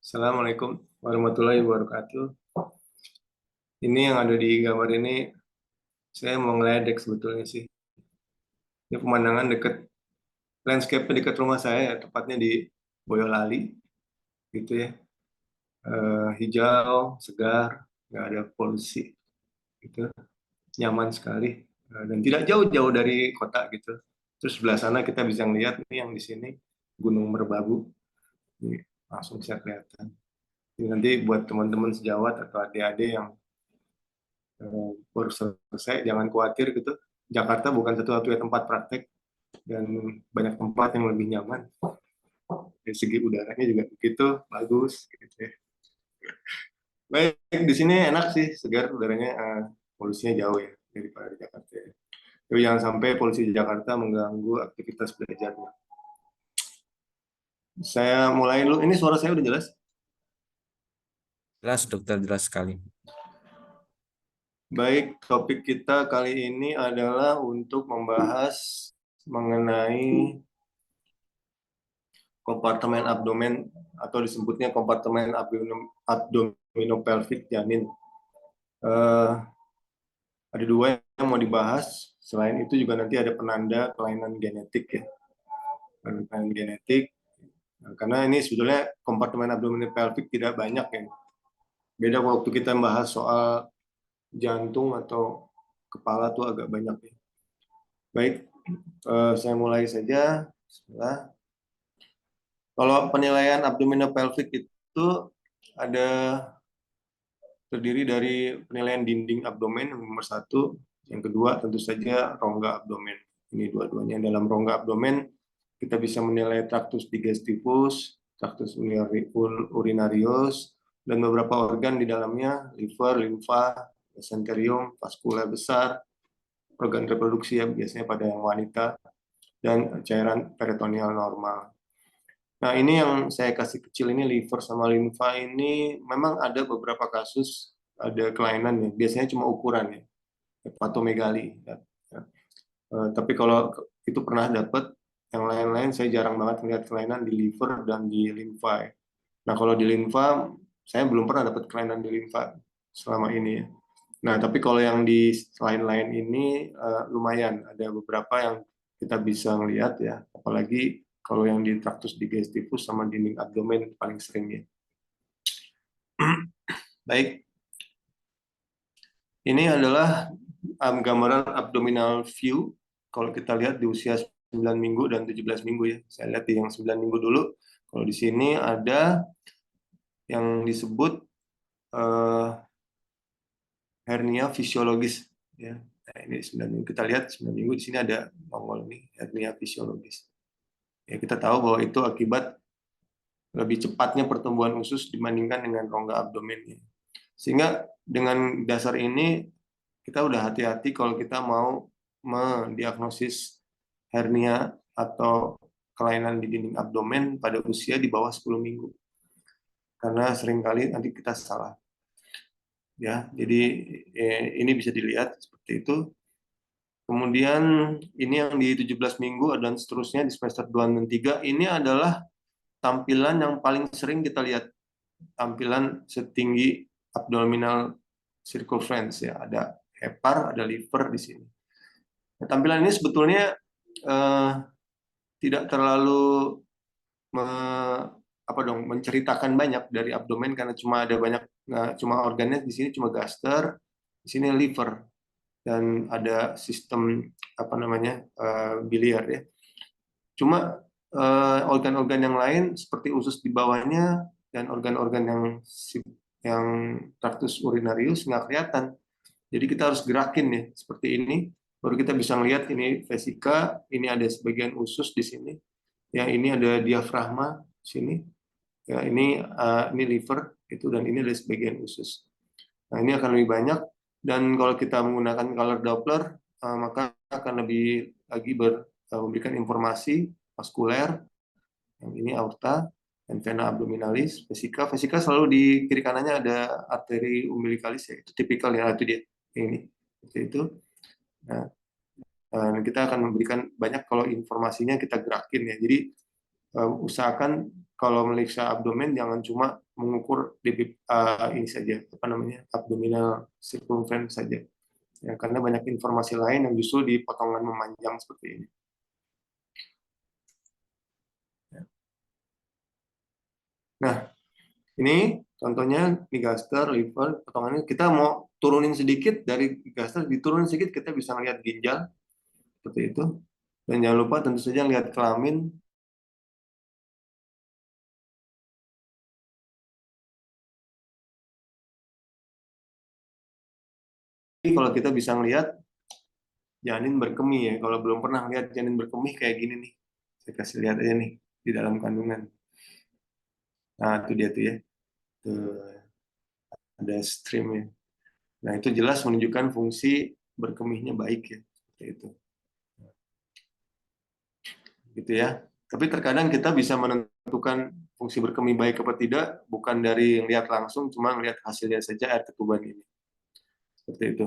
Assalamualaikum warahmatullahi wabarakatuh. Ini yang ada di gambar ini, saya mau ngeledek sebetulnya sih. Ini pemandangan dekat, landscape dekat rumah saya, ya, tepatnya di Boyolali, gitu ya. Hijau, segar, nggak ada polusi, gitu. Nyaman sekali, dan tidak jauh-jauh dari kota gitu. Terus sebelah sana kita bisa ngeliat nih yang di sini Gunung Merbabu, ini langsung bisa kelihatan. Jadi nanti buat teman-teman sejawat atau adik-adik yang baru selesai, jangan khawatir gitu. Jakarta bukan satu-satunya tempat praktek dan banyak tempat yang lebih nyaman. Dari segi udaranya juga begitu bagus gitu ya. Baik, di sini enak sih, segar udaranya, polusinya jauh ya daripada di Jakarta ya. Tapi jangan sampai polusi di Jakarta mengganggu aktivitas belajarnya. Saya mulai dulu. Ini suara saya udah jelas? Jelas dokter, jelas sekali. Baik, topik kita kali ini adalah untuk membahas mengenai kompartemen abdomen atau disebutnya kompartemen abdominopelvic janin. Uh, ada dua yang mau dibahas. Selain itu juga nanti ada penanda kelainan genetik ya, kelainan genetik. Nah, karena ini sebetulnya kompartemen abdominopelvic tidak banyak ya. Beda waktu kita membahas soal jantung atau kepala tuh agak banyak ya. Baik, saya mulai saja. Bismillah. Kalau penilaian abdominopelvic itu ada terdiri dari penilaian dinding abdomen yang nomor satu, yang kedua tentu saja rongga abdomen. Ini dua-duanya. Dalam rongga abdomen kita bisa menilai tractus digestivus, tractus urinarius, dan beberapa organ di dalamnya, liver, limfa, mesenterium, vaskular besar, organ reproduksi ya biasanya pada yang wanita, dan cairan peritoneal normal. Nah, ini yang saya kasih kecil ini liver sama limfa ini memang ada beberapa kasus ada kelainan ya. Biasanya cuma ukuran ya, hepatomegali. Ya. Tapi kalau itu pernah dapat, yang lain-lain saya jarang banget melihat kelainan di liver dan di limfa. Ya. Nah, kalau di limfa saya belum pernah dapat kelainan di limfa selama ini ya. Nah, tapi kalau yang di lain-lain ini lumayan ada beberapa yang kita bisa melihat ya, apalagi kalau yang di tractus digestivus sama dinding abdomen paling sering ya. Baik, ini adalah gambaran abdominal view. Kalau kita lihat di usia 9 minggu dan 17 minggu ya. Saya lihat di yang 9 minggu dulu. Kalau di sini ada yang disebut hernia fisiologis ya. Nah, ini 9 minggu. Kita lihat 9 minggu di sini ada nongol nih hernia fisiologis. Ya, kita tahu bahwa itu akibat lebih cepatnya pertumbuhan usus dibandingkan dengan rongga abdomennya. Sehingga dengan dasar ini kita udah hati-hati kalau kita mau mendiagnosis hernia atau kelainan di dinding abdomen pada usia di bawah 10 minggu. Karena seringkali nanti kita salah. Ya, jadi ini bisa dilihat seperti itu. Kemudian ini yang di 17 minggu dan seterusnya di semester 2 dan 3 ini adalah tampilan yang paling sering kita lihat, tampilan setinggi abdominal circumference ya, ada hepar, ada liver di sini. Nah, tampilan ini sebetulnya tidak terlalu menceritakan banyak dari abdomen karena cuma ada banyak, cuma organnya di sini cuma gaster, di sini liver dan ada sistem biliar ya. Cuma organ-organ yang lain seperti usus di bawahnya dan organ-organ yang tractus urinarius nggak kelihatan. Jadi kita harus gerakin nih seperti ini, baru kita bisa melihat ini vesika, ini ada sebagian usus di sini, ya ini ada diafragma di sini, ya ini liver itu dan ini ada sebagian usus. Nah ini akan lebih banyak dan kalau kita menggunakan color Doppler maka akan lebih lagi memberikan informasi vaskuler. Yang ini aorta dan vena abdominalis, vesika. Vesika selalu di kiri kanannya ada arteri umbilicalis ya, itu tipikal ya, itu dia ini seperti itu. Nah, kita akan memberikan banyak kalau informasinya kita gerakin ya. Jadi usahakan kalau meriksa abdomen jangan cuma mengukur ini saja, apa namanya, abdominal circumference saja. Ya, karena banyak informasi lain yang justru di potongan memanjang seperti ini. Nah, ini contohnya di gaster, liver, potongannya. Kita mau turunin sedikit dari gaster, diturunin sedikit kita bisa lihat ginjal seperti itu. Dan jangan lupa tentu saja lihat kelamin. Jadi kalau kita bisa melihat janin berkemih ya, kalau belum pernah lihat janin berkemih kayak gini nih, saya kasih lihat aja nih di dalam kandungan. Nah itu dia tuh ya, tuh ada streamnya. Nah itu jelas menunjukkan fungsi berkemihnya baik ya, seperti itu. Gitu ya. Tapi terkadang kita bisa menentukan fungsi berkemih baik atau tidak bukan dari lihat langsung, cuma lihat hasilnya saja air ketuban ini. Seperti itu.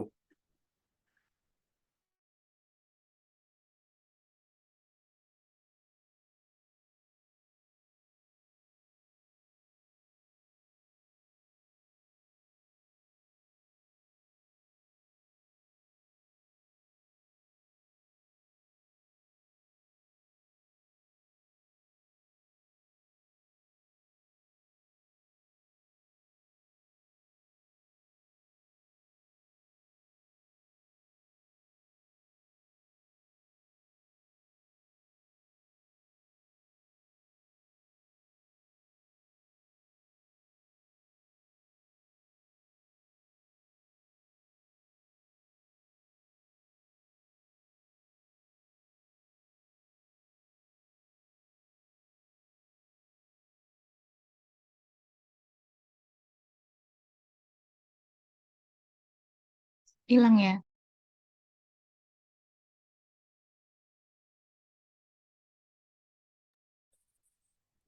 Hilang ya.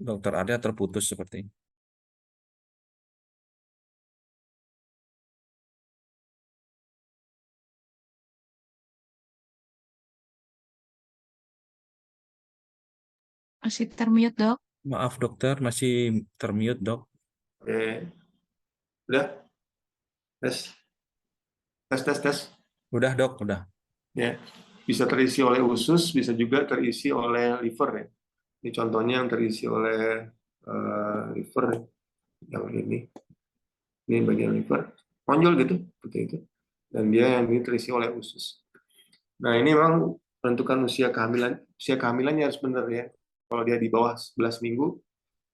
Dokter Arya terputus seperti ini. Masih termute, Dok. Maaf dokter, masih termute dok. Oke. Udah? Tes. Tes, tes, tes. Udah dok, udah. Ya. Bisa terisi oleh usus, bisa juga terisi oleh liver ya. Ini contohnya yang terisi oleh liver yang ini. Ini bagian liver. Menonjol gitu, seperti itu. Dan dia yang ini terisi oleh usus. Nah, ini memang menentukan usia kehamilan. Usia kehamilannya harus benar ya. Kalau dia di bawah 11 minggu,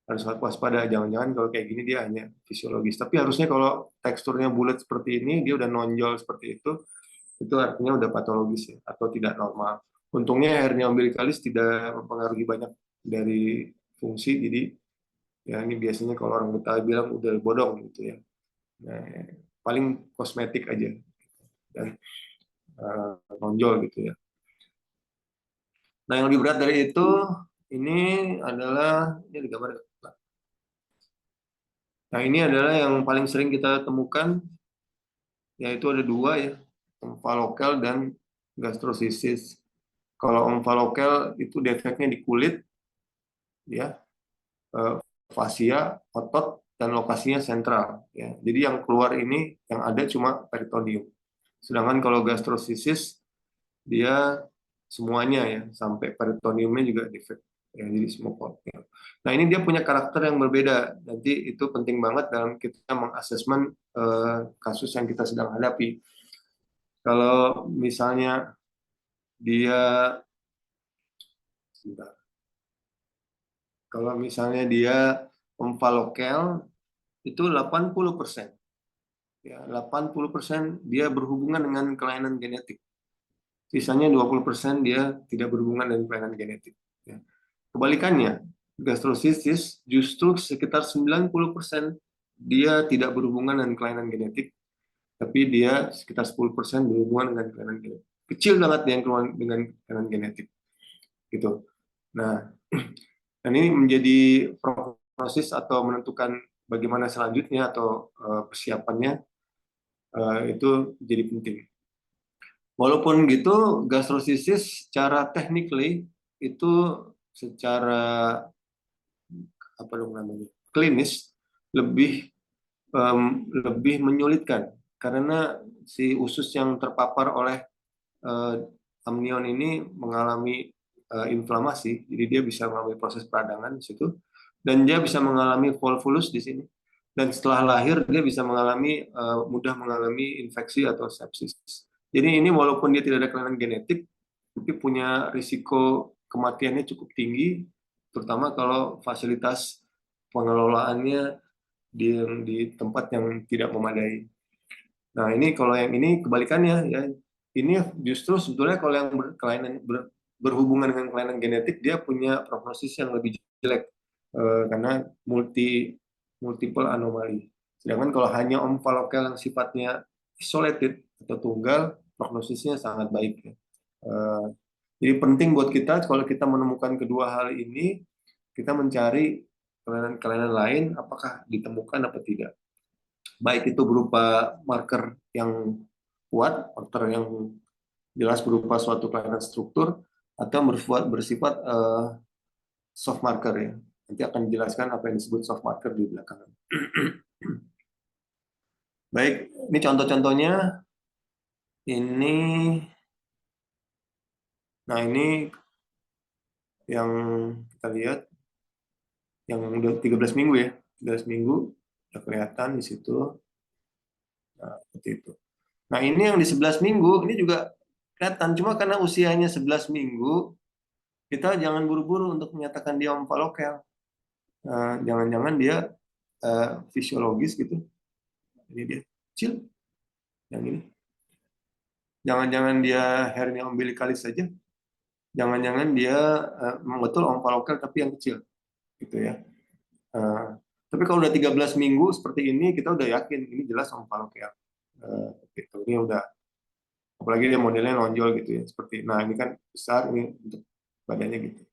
harus waspada. Jangan-jangan kalau kayak gini dia hanya fisiologis. Tapi harusnya kalau teksturnya bulat seperti ini, dia udah nonjol seperti itu artinya udah patologis ya, atau tidak normal. Untungnya hernia umbilikalis tidak mempengaruhi banyak dari fungsi, jadi ya ini biasanya kalau orang Betawi bilang udah bodong gitu ya. Nah, paling kosmetik aja dan nonjol gitu ya. Nah, yang lebih berat dari itu ini adalah ini gambar. Nah, ini adalah yang paling sering kita temukan, yaitu ada dua ya, omfalokel dan gastrosisis. Kalau omfalokel itu defeknya di kulit, ya, fasia, otot, dan lokasinya sentral. Ya. Jadi yang keluar ini yang ada cuma peritoneum. Sedangkan kalau gastrosisis dia semuanya ya, sampai peritoneumnya juga defek. Ya, jadi semua ya. Nah ini dia punya karakter yang berbeda. Nanti itu penting banget dalam kita mengasesmen kasus yang kita sedang hadapi. Kalau misalnya dia, sebentar. Kalau misalnya dia omfalokel itu 80%. Ya, 80% dia berhubungan dengan kelainan genetik. Sisanya 20% dia tidak berhubungan dengan kelainan genetik. Ya. Kebalikannya, gastrosisis justru sekitar 90% dia tidak berhubungan dengan kelainan genetik, tapi dia sekitar 10% berhubungan dengan kelainan genetik. Kecil banget yang keluar dengan kelainan genetik. Gitu. Nah, dan ini menjadi proses atau menentukan bagaimana selanjutnya atau persiapannya itu jadi penting. Walaupun gitu, gastrosisis secara technically itu secara apa dong namanya, klinis lebih lebih menyulitkan karena si usus yang terpapar oleh eh, amnion ini mengalami inflamasi, jadi dia bisa mengalami proses peradangan di situ, dan dia bisa mengalami volvulus di sini. Dan setelah lahir dia bisa mengalami mudah mengalami infeksi atau sepsis. Jadi ini walaupun dia tidak ada kelainan genetik, tapi punya risiko kematiannya cukup tinggi, terutama kalau fasilitas pengelolaannya di tempat yang tidak memadai. Nah, ini kalau yang ini kebalikannya ya. Ini justru sebetulnya kalau yang berhubungan dengan kelainan genetik dia punya prognosis yang lebih jelek karena multiple anomali. Sedangkan kalau hanya omphalocele yang sifatnya isolated atau tunggal, prognosisnya sangat baik ya. Jadi penting buat kita kalau kita menemukan kedua hal ini, kita mencari kelainan-kelainan lain apakah ditemukan apa tidak. Baik itu berupa marker yang kuat, marker yang jelas berupa suatu kelainan struktur, atau bersifat soft marker ya. Nanti akan dijelaskan apa yang disebut soft marker di belakang. Baik, ini contoh-contohnya. Ini, nah ini yang kita lihat, yang udah 13 minggu ya, 13 minggu udah kelihatan di situ. Nah, seperti itu. Nah, ini yang di 11 minggu, ini juga kelihatan. Cuma karena usianya 11 minggu, kita jangan buru-buru untuk menyatakan dia omphalocele. Jangan-jangan dia fisiologis gitu. Ini dia kecil, yang ini. Jangan-jangan dia hernia umbilikalis saja. Jangan-jangan dia betul omphalocele tapi yang kecil, gitu ya. Tapi kalau udah 13 minggu seperti ini, kita udah yakin ini jelas omphalocele. Gitu. Ini udah, apalagi dia modelnya nonjol gitu ya, seperti. Nah ini kan besar, ini untuk badannya gitu.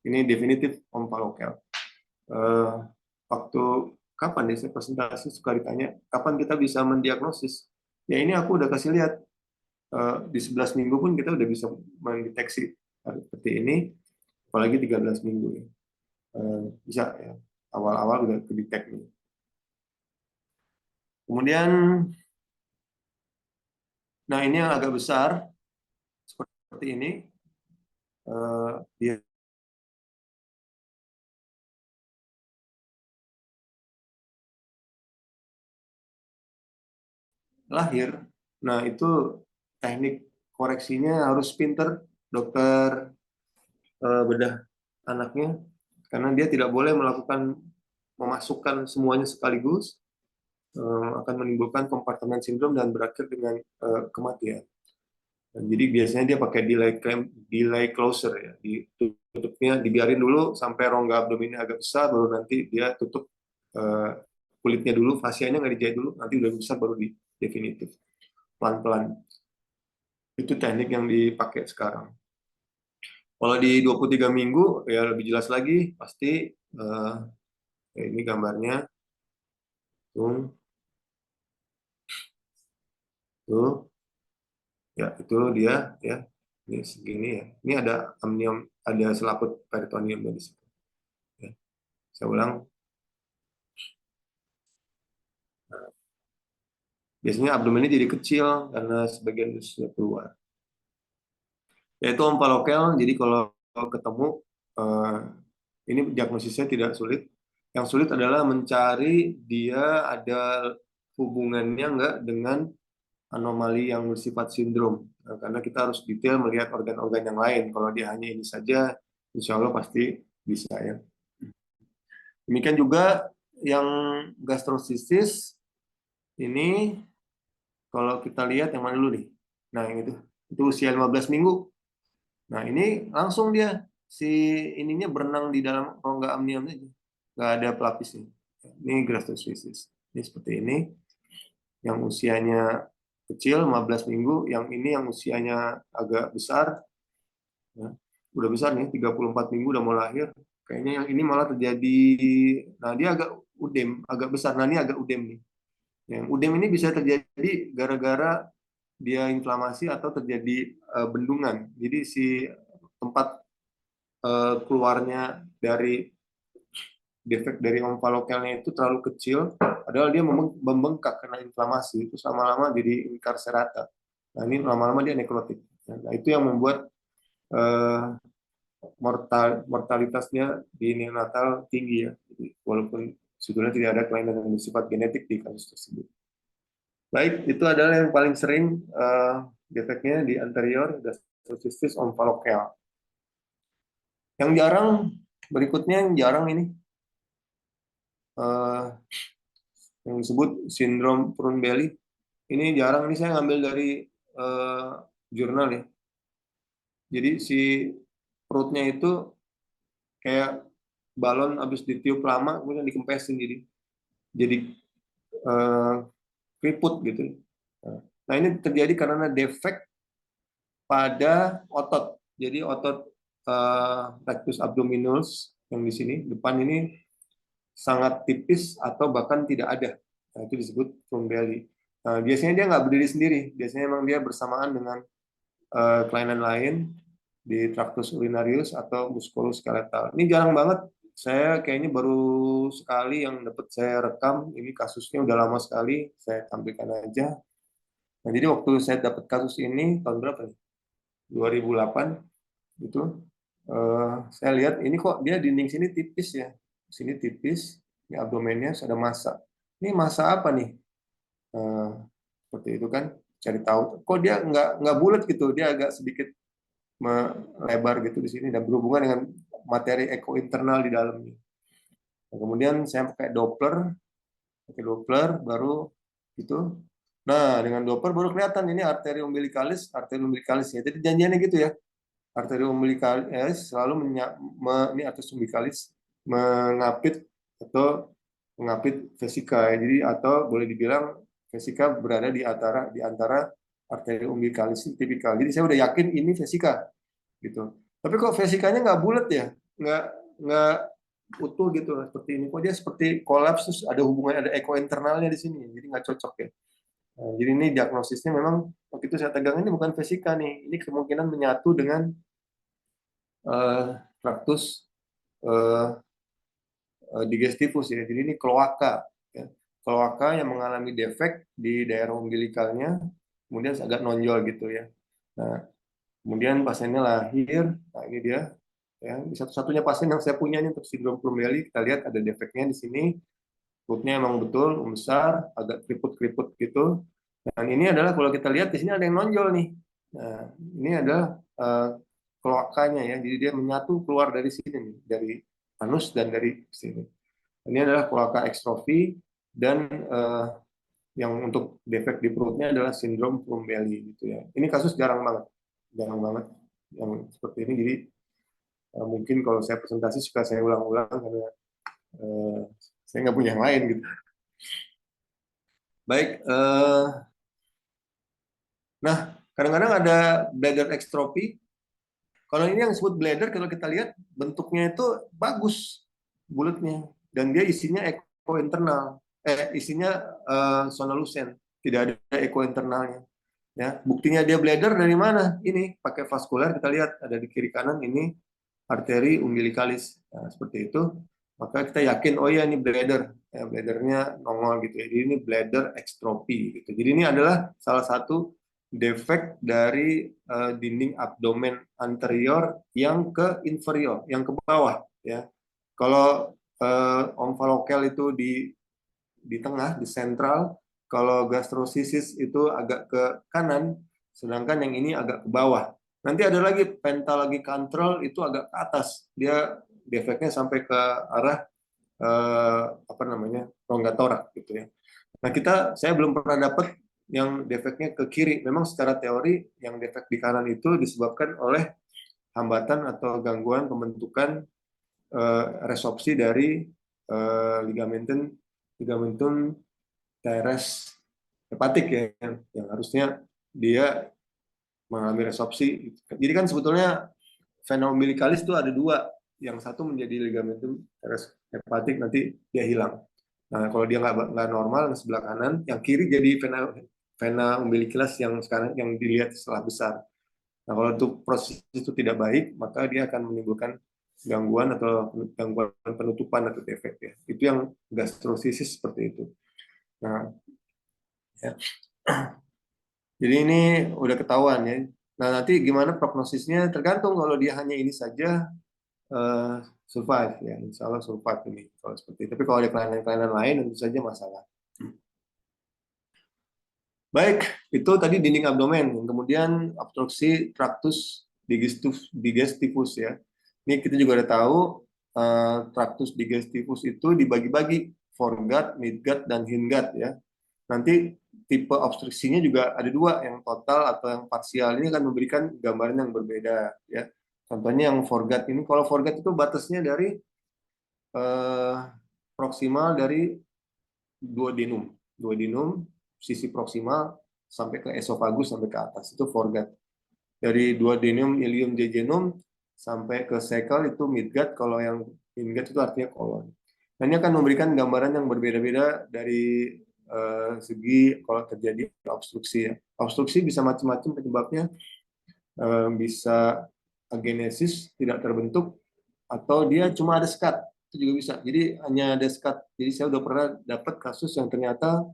Ini definitif omphalocele. Waktu kapan ya saya presentasi suka ditanya kapan kita bisa mendiagnosis. Ya ini aku udah kasih lihat di 11 minggu pun kita udah bisa mendeteksi seperti ini, apalagi 13 minggu ya. Bisa ya, awal-awal udah kedetek nih. Kemudian, nah ini yang agak besar seperti ini, dia lahir. Nah itu teknik koreksinya harus pinter dokter bedah anaknya, karena dia tidak boleh memasukkan semuanya sekaligus, akan menimbulkan compartment syndrome dan berakhir dengan kematian. Dan jadi biasanya dia pakai delay closure ya, ditutupnya dibiarin dulu sampai rongga abdominnya agak besar, baru nanti dia tutup kulitnya dulu, fasianya nggak dijahit dulu, nanti udah besar baru di definitif, pelan-pelan. Itu teknik yang dipakai sekarang. Kalau di 23 minggu ya lebih jelas lagi, pasti ini gambarnya tuh, ya itu dia ya, ini segini ya. Ini ada amnion, ada selaput peritoneum di situ. Ya. Saya ulang. Nah, biasanya abdomennya jadi kecil karena sebagian ususnya keluar. Yaitu omphalocele. Jadi kalau ketemu ini diagnosisnya tidak sulit. Yang sulit adalah mencari dia ada hubungannya enggak dengan anomali yang bersifat sindrom. Karena kita harus detail melihat organ-organ yang lain. Kalau dia hanya ini saja, insya Allah pasti bisa ya. Demikian juga yang gastrosistis ini, kalau kita lihat yang mana dulu nih. Nah, yang itu usia 15 minggu. Nah, ini langsung dia si ininya berenang di dalam rongga amnion aja. Nggak ada pelapisnya. Ini gastrosistis. Ini seperti ini. Yang usianya kecil 15 minggu, yang ini yang usianya agak besar. Ya. Udah besar nih, 34 minggu udah mau lahir. Kayaknya yang ini malah terjadi, nah dia agak udem, agak besar. Nah ini agak udem nih. Yang udem ini bisa terjadi gara-gara dia inflamasi atau terjadi bendungan. Jadi si tempat keluarnya defek dari omfalokelnya itu terlalu kecil, padahal dia membengkak karena inflamasi, itu lama-lama jadi incarcerata. Nah, ini lama-lama dia nekrotik. Nah, itu yang membuat mortalitasnya di neonatal tinggi ya. Jadi, walaupun sebetulnya tidak ada kelainan yang bersifat genetik di kasus tersebut. Baik, itu adalah yang paling sering defeknya di anterior gastrocystis omfalokel. Yang jarang, berikutnya yang jarang ini, yang disebut sindrom prune belly. Ini jarang, ini saya ngambil dari jurnal ya. Jadi si perutnya itu kayak balon habis ditiup lama, kemudian dikempesin jadi keriput gitu. Nah, ini terjadi karena defek pada otot. Jadi otot rectus abdominis yang di sini depan ini sangat tipis atau bahkan tidak ada. Nah, itu disebut prune belly. Nah, biasanya dia nggak berdiri sendiri. Biasanya memang dia bersamaan dengan kelainan lain di tractus urinarius atau muskuloskeletal. Ini jarang banget. Saya kayaknya baru sekali yang dapat saya rekam. Ini kasusnya udah lama sekali. Saya tampilkan aja. Nah, jadi waktu saya dapat kasus ini tahun berapa nih? 2008 itu saya lihat ini kok dia dinding sini tipis ya. Sini tipis, ini abdomennya ada massa. Ini massa apa nih? Seperti itu kan, cari tahu. Kok dia nggak bulat gitu, dia agak sedikit melebar gitu di sini dan berhubungan dengan materi eko internal di dalamnya. Nah, kemudian saya pakai Doppler baru itu. Nah, dengan Doppler baru kelihatan ini arteri umbilicalis ya. Jadi janjiannya gitu ya. Arteri umbilicalis selalu ini arteris umbilicalis mengapit atau mengapit vesika. Jadi atau boleh dibilang vesika berada di antara arteri umbilicalis tipikal. Jadi saya udah yakin ini vesika gitu. Tapi kok vesikanya nggak bulat ya, nggak utuh gitu seperti ini. Kok dia seperti kolaps terus ada hubungannya, ada eko internalnya di sini. Jadi nggak cocok ya. Nah, jadi ini diagnosisnya memang waktu itu saya tegang ini bukan vesika nih. Ini kemungkinan menyatu dengan traktus digestivus ya. Jadi ini kloaka. Ya. Kloaka yang mengalami defek di daerah umbilikalnya, kemudian agak nonjol gitu ya. Nah, kemudian pasiennya lahir, nah ini dia. Ya, satu-satunya pasien yang saya punya ini untuk sindrom prune belly, kita lihat ada defeknya di sini. Perutnya emang betul besar, agak keriput-keriput gitu. Dan ini adalah kalau kita lihat di sini ada yang nonjol nih. Nah, ini adalah kloakanya ya. Jadi dia menyatu keluar dari sini nih, dari anus dan dari sini. Ini adalah kloaka ekstrofi dan yang untuk defek di perutnya adalah sindrom prune belly gitu ya. Ini kasus jarang banget yang seperti ini. Jadi mungkin kalau saya presentasi suka saya ulang-ulang karena saya nggak punya yang lain gitu. Baik, nah kadang-kadang ada bladder extrophy. Kalau ini yang disebut bladder, kalau kita lihat bentuknya itu bagus bulatnya dan dia isinya eko internal, isinya sonalucent, tidak ada eko internalnya. Ya, buktinya dia bladder dari mana? Ini pakai vaskular kita lihat ada di kiri kanan ini arteri umbilicalis. Nah, seperti itu. Maka kita yakin oh ya ini bladder, ya, bladdernya nongol gitu ya. Jadi ini bladder extrophy gitu. Jadi ini adalah salah satu defek dari dinding abdomen anterior yang ke inferior, yang ke bawah ya. Kalau omfalokel itu di tengah, di sentral, kalau gastrosisis itu agak ke kanan, sedangkan yang ini agak ke bawah. Nanti ada lagi pentalagi control itu agak ke atas, dia defeknya sampai ke arah apa namanya rongga torak gitu ya. Nah saya belum pernah dapat yang defeknya ke kiri. Memang secara teori yang defek di kanan itu disebabkan oleh hambatan atau gangguan pembentukan resorpsi dari ligamentum teres hepatik ya, yang harusnya dia mengalami resorpsi. Jadi kan sebetulnya vena umbilicalis itu ada dua, yang satu menjadi ligamentum teres hepatik nanti dia hilang. Nah kalau dia nggak normal yang sebelah kanan, yang kiri jadi vena umbilicalis yang sekarang yang dilihat setelah besar. Nah kalau untuk proses itu tidak baik, maka dia akan menimbulkan gangguan atau gangguan penutupan atau defek ya. Itu yang gastrosisis seperti itu. Nah, ya. Jadi ini udah ketahuan ya. Nah, nanti gimana prognosisnya tergantung kalau dia hanya ini saja eh, survive ya, insya Allah survive ini kalau seperti itu. Tapi kalau ada kelainan-kelainan lain tentu saja masalah. Baik, itu tadi dinding abdomen. Kemudian obstruksi traktus digestivus ya. Ini kita juga udah tahu traktus digestivus itu dibagi-bagi foregut, midgut, dan hindgut ya. Nanti tipe obstruksinya juga ada dua, yang total atau yang parsial. Ini akan memberikan gambaran yang berbeda ya. Contohnya yang foregut ini, kalau foregut itu batasnya dari eh, proksimal dari duodenum. Duodenum sisi proksimal sampai ke esofagus sampai ke atas itu foregut. Dari duodenum, ileum, jejunum sampai ke cecal itu midgut. Kalau yang hindgut itu artinya kolon. Nah, ini akan memberikan gambaran yang berbeda-beda dari segi kalau terjadi obstruksi ya. Obstruksi bisa macam-macam penyebabnya, bisa agenesis tidak terbentuk atau dia cuma ada sekat, itu juga bisa. Jadi hanya ada sekat. Jadi saya udah pernah dapat kasus yang ternyata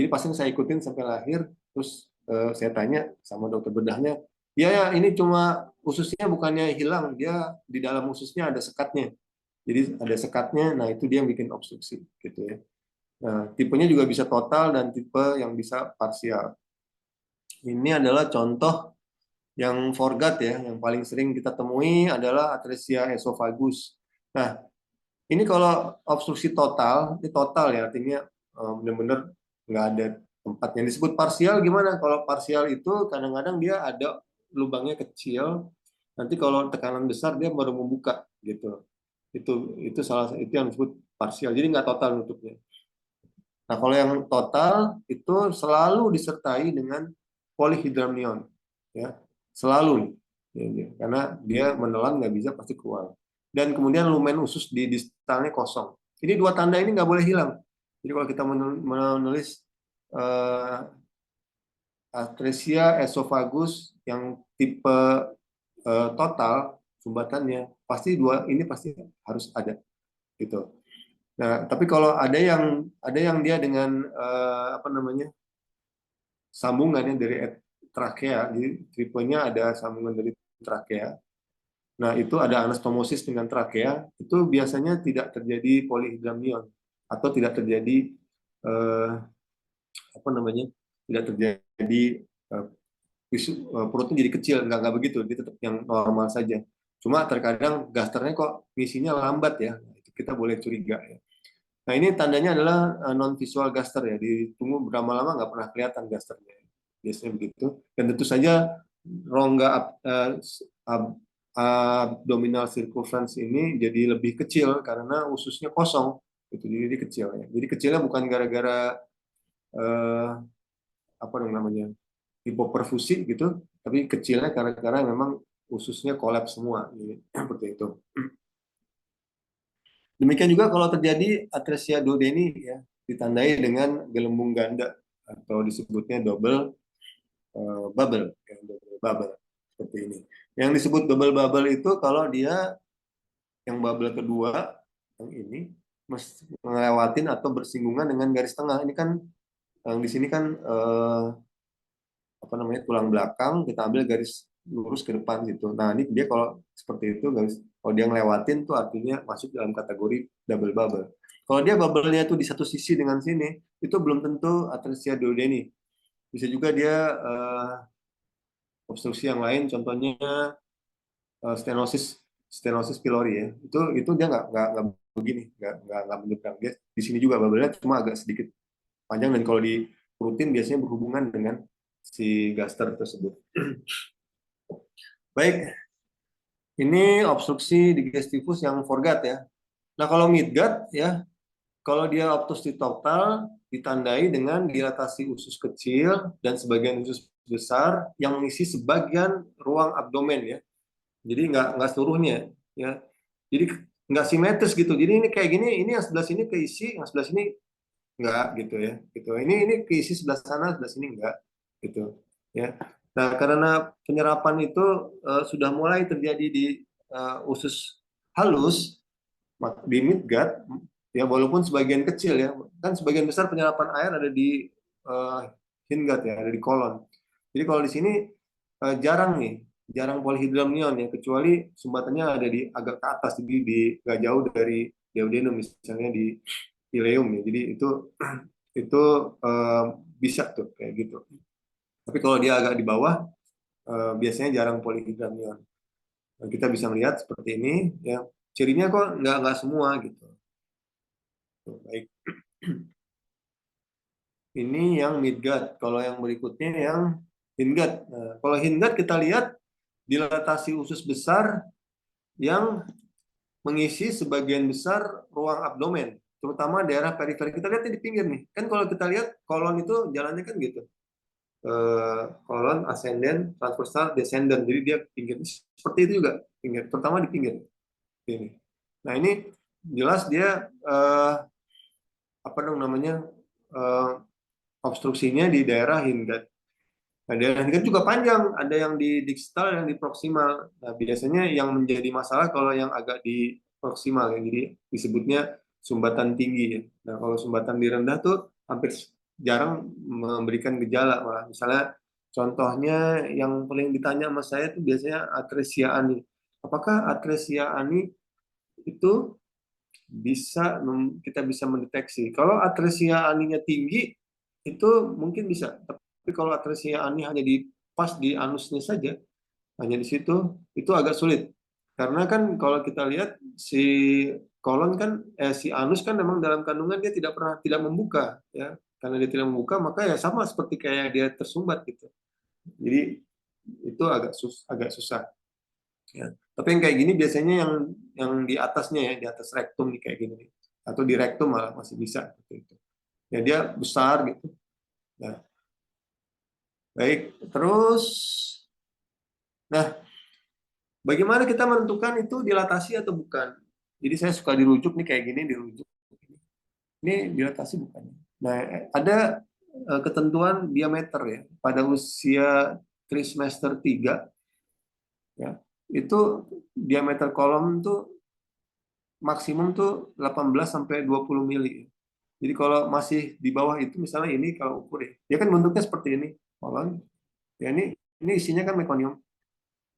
jadi pasien saya ikutin sampai lahir, terus saya tanya sama dokter bedahnya, ya ini cuma ususnya bukannya hilang, dia di dalam ususnya ada sekatnya. Jadi ada sekatnya, nah itu dia yang bikin obstruksi gitu ya. Nah, tipenya juga bisa total dan tipe yang bisa parsial. Ini adalah contoh yang foregut ya, yang paling sering kita temui adalah atresia esophagus. Nah, ini kalau obstruksi total, ini total ya, artinya benar-benar nggak ada tempat. Yang disebut parsial gimana? Kalau parsial itu kadang-kadang dia ada lubangnya kecil, nanti kalau tekanan besar dia baru membuka gitu. Itu salah itu yang disebut parsial. Jadi nggak total nutupnya. Nah, kalau yang total itu selalu disertai dengan polyhydramnion, ya selalu, ya, karena dia menelan nggak bisa pasti keluar. Dan kemudian lumen usus di distalnya kosong. Ini dua tanda ini nggak boleh hilang. Jadi kalau kita menulis atresia esophagus yang tipe total sumbatannya, pasti dua ini pasti harus ada gitu. Nah, tapi kalau ada yang dia dengan apa namanya sambungannya dari trakea, jadi tripenya ada sambungan dari trakea. Nah, itu ada anastomosis dengan trakea, itu biasanya tidak terjadi polyhydramnion atau tidak terjadi apa namanya, tidak terjadi eh, perutnya jadi kecil, nggak begitu, dia tetap yang normal saja. Cuma terkadang gasternya kok misinya lambat ya, itu kita boleh curiga ya. Nah, ini tandanya adalah non visual gaster ya. Ditunggu berapa lama nggak pernah kelihatan gasternya. Biasanya begitu. Dan tentu saja rongga abdominal circumference ini jadi lebih kecil karena ususnya kosong. Itu jadi kecil ya. Jadi kecilnya bukan gara-gara eh, apa namanya hipoperfusi gitu, tapi kecilnya karena memang ususnya kolaps semua. Jadi, seperti itu. Demikian juga kalau terjadi atresia duodeni ya, ditandai dengan gelembung ganda atau disebutnya double bubble, ya, double bubble seperti ini. Yang disebut double bubble itu kalau dia yang bubble kedua yang ini melewatin atau bersinggungan dengan garis tengah. Ini kan yang di sini kan apa namanya tulang belakang, kita ambil garis lurus ke depan gitu. Nah, ini dia kalau seperti itu garis, kalau dia ngelewatin tuh artinya masuk dalam kategori double bubble. Kalau dia bubble-nya itu di satu sisi dengan sini, itu belum tentu atresia duodeni. Bisa juga dia obstruksi yang lain, contohnya stenosis stenosis pylori ya. Itu dia nggak begini, nggak menyeberang. Dia di sini juga bubble-nya cuma agak sedikit panjang, dan kalau di rutin biasanya berhubungan dengan si gaster tersebut. Baik, ini obstruksi digestivus yang foregut ya. Nah, kalau midgut ya, kalau dia obstruksi total ditandai dengan dilatasi usus kecil dan sebagian usus besar yang mengisi sebagian ruang abdomen ya. Jadi nggak seluruhnya ya. Jadi nggak simetris gitu. Jadi ini kayak gini, ini yang sebelah sini keisi, yang sebelah sini nggak gitu ya. Gitu. Ini keisi sebelah sana, sebelah sini nggak gitu ya. Nah, karena penyerapan itu sudah mulai terjadi di usus halus di midgut, ya walaupun sebagian kecil ya, kan sebagian besar penyerapan air ada di hindgut ya, ada di kolon. Jadi kalau di sini jarang nih, jarang polyhydramnion ya, kecuali sumbatannya ada di agak ke atas, jadi di nggak jauh dari duodenum, misalnya di ileum ya. Jadi itu eh, bisa tuh kayak gitu. Tapi kalau dia agak di bawah, biasanya jarang polyhydramnion. Nah, kita bisa melihat seperti ini ya, cirinya kok nggak semua gitu. Tuh, baik. Ini yang midgut. Kalau yang berikutnya yang hindgut. Nah, kalau hindgut kita lihat dilatasi usus besar yang mengisi sebagian besar ruang abdomen, terutama daerah periferi. Kita lihat di pinggir nih. Kan kalau kita lihat kolon itu jalannya kan gitu. Kolon ascendant, transversal, descendant. Jadi dia pinggir. Seperti itu juga pinggir, terutama di pinggir. Ini. Nah ini jelas dia apa dong namanya, obstruksinya di daerah hindgut. Nah, daerah hindgut juga panjang, ada yang di distal, yang di proksimal. Nah, biasanya yang menjadi masalah kalau yang agak di proksimal ya, jadi disebutnya sumbatan tinggi ya. Nah, kalau sumbatan di rendah tuh hampir jarang memberikan gejala, malah misalnya contohnya yang paling ditanya sama saya tuh biasanya atresia ani. Apakah atresia ani itu kita bisa mendeteksi? Kalau atresia aninya tinggi itu mungkin bisa, tapi kalau atresia ani hanya di pas di anusnya saja, hanya di situ, itu agak sulit. Karena kan kalau kita lihat si kolon kan, si anus kan memang dalam kandungan dia tidak membuka ya. Karena dia tidak membuka, maka ya sama seperti kayak dia tersumbat gitu. Jadi itu agak susah ya. Tapi yang kayak gini biasanya yang di atasnya ya, di atas rektum nih kayak gini, atau di rektum malah masih bisa gitu. Ya dia besar gitu. Nah, baik. Terus, nah, bagaimana kita menentukan itu dilatasi atau bukan? Jadi saya suka dirujuk nih kayak gini, dirujuk. Ini dilatasi bukan? Nah, ada ketentuan diameter ya. Pada usia trimester 3 ya, itu diameter kolom tuh maksimum tuh 18 sampai 20 mili. Jadi kalau masih di bawah itu, misalnya ini kalau ukur ya, dia kan bentuknya seperti ini, kolon. Ya ini isinya kan mekonium.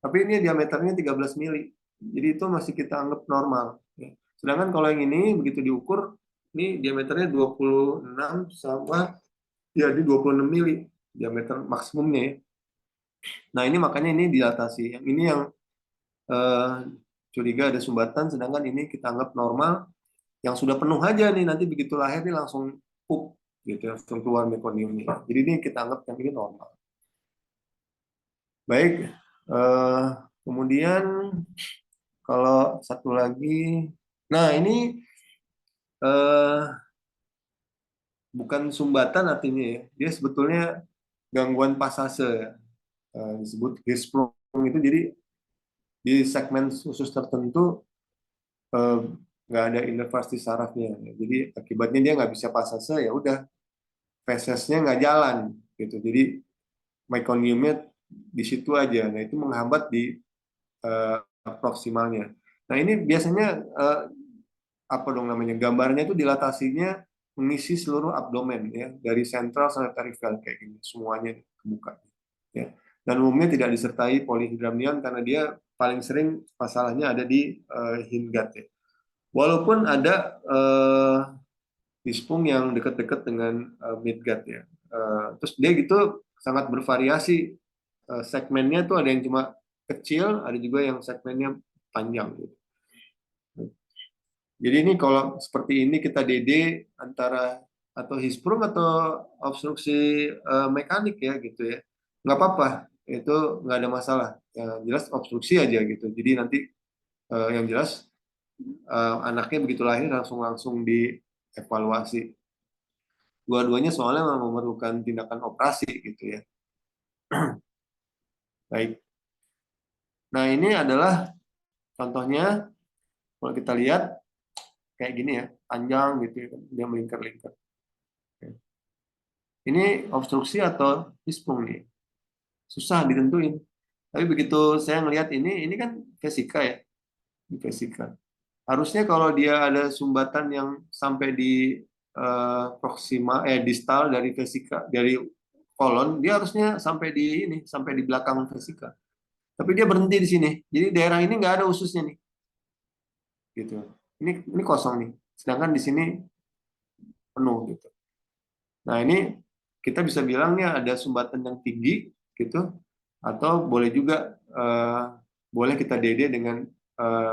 Tapi ini diameternya 13 mili. Jadi itu masih kita anggap normal. Ya. Sedangkan kalau yang ini begitu diukur, ini diameternya 26 sama ya di 26 mili diameter maksimumnya ya. Nah ini makanya ini dilatasi. Yang ini yang eh, curiga ada sumbatan, sedangkan ini kita anggap normal. Yang sudah penuh aja nih, nanti begitu lahir nih langsung pup gitu, langsung keluar mekoniumnya. Jadi ini kita anggap yang ini normal. Baik, kemudian kalau satu lagi, nah ini eh, bukan sumbatan artinya ya, dia sebetulnya gangguan pasase, disebut Hirschsprung itu. Jadi di segmen usus tertentu eh, nggak ada inervasi sarafnya, jadi akibatnya dia nggak bisa pasase, ya udah fesesnya nggak jalan gitu. Jadi mekoniumnya di situ aja, nah itu menghambat di eh, proksimalnya. Nah ini biasanya apa dong namanya, gambarnya itu dilatasinya mengisi seluruh abdomen ya, dari sentral sampai peripheral kayak gini, semuanya kebuka ya. Dan umumnya tidak disertai polyhydramnion karena dia paling sering masalahnya ada di hindgut ya. Walaupun ada dispung yang dekat-dekat dengan midgut ya. Terus dia gitu sangat bervariasi, segmennya tuh ada yang cuma kecil, ada juga yang segmennya panjang gitu. Jadi ini kalau seperti ini kita DD antara atau Hirschsprung atau obstruksi mekanik ya gitu ya, nggak apa-apa, itu nggak ada masalah. Yang jelas obstruksi aja gitu. Jadi nanti yang jelas anaknya begitu lahir langsung langsung dievaluasi. Dua-duanya soalnya memerlukan tindakan operasi gitu ya. Baik. Nah ini adalah contohnya, kalau kita lihat kayak gini ya, panjang gitu ya, dia melingkar-lingkar. Ini obstruksi atau Hirschsprung nih, susah ditentuin. Tapi begitu saya melihat ini kan vesika ya. di vesika. Harusnya kalau dia ada sumbatan yang sampai di proksima distal dari vesika, dari kolon, dia harusnya sampai di ini, sampai di belakang vesika. Tapi dia berhenti di sini. Jadi daerah ini nggak ada ususnya nih. Gitu. Ini kosong nih. Sedangkan di sini penuh gitu. Nah, ini kita bisa bilangnya ada sumbatan yang tinggi gitu, atau boleh juga boleh kita DD dengan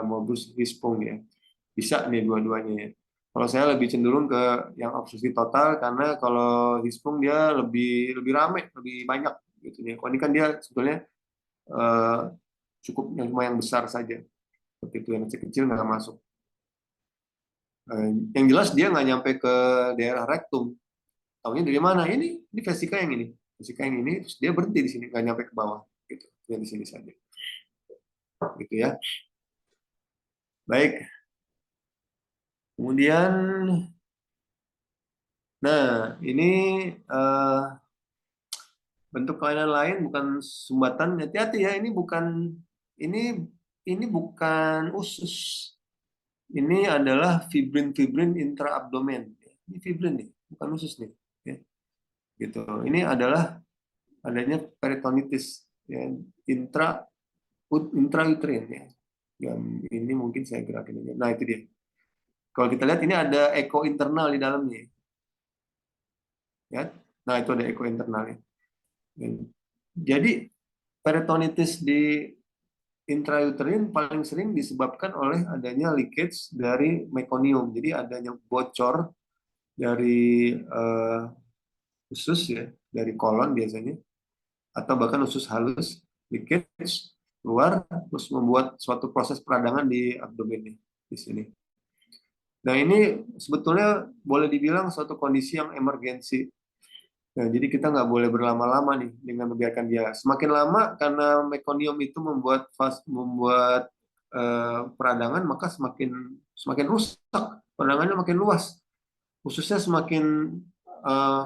modus Hirschsprung ya. Bisa nih dua-duanya ya. Kalau saya lebih cenderung ke yang obstruksi total, karena kalau Hirschsprung dia lebih ramai, lebih banyak gitu ya. Kalau ini kan dia sebetulnya eh, cukup yang besar saja. Seperti itu, yang kecil-kecil nggak masuk. Yang jelas dia nggak nyampe ke daerah rektum. Taunya dari mana? Ini vesika yang ini. Vesika yang ini, terus dia berhenti di sini, nggak nyampe ke bawah. Gitu. Dia di sini saja. Gitu ya. Baik. Kemudian, nah ini eh, bentuk kelainan lain bukan sumbatan. Hati-hati ya, ini ini bukan usus. Ini adalah fibrin-fibrin intraabdomen. Ini fibrin nih, bukan usus nih. Ya, gitu. Ini adalah adanya peritonitis ya, intrauterin ya. Yang ini mungkin saya gerakin aja. Nah, itu dia. Kalau kita lihat ini ada eko internal di dalamnya. Ya. Nah, itu ada eko internalnya. Jadi peritonitis di intrauterin paling sering disebabkan oleh adanya leakage dari mekonium. Jadi adanya bocor dari usus ya, dari kolon biasanya, atau bahkan usus halus, leakage keluar, terus membuat suatu proses peradangan di abdomen di sini. Nah, ini sebetulnya boleh dibilang suatu kondisi yang emergensi. Nah, jadi kita nggak boleh berlama-lama nih dengan membiarkan dia. Semakin lama karena mekonium itu membuat peradangan, maka semakin semakin rusak, peradangannya makin luas, khususnya semakin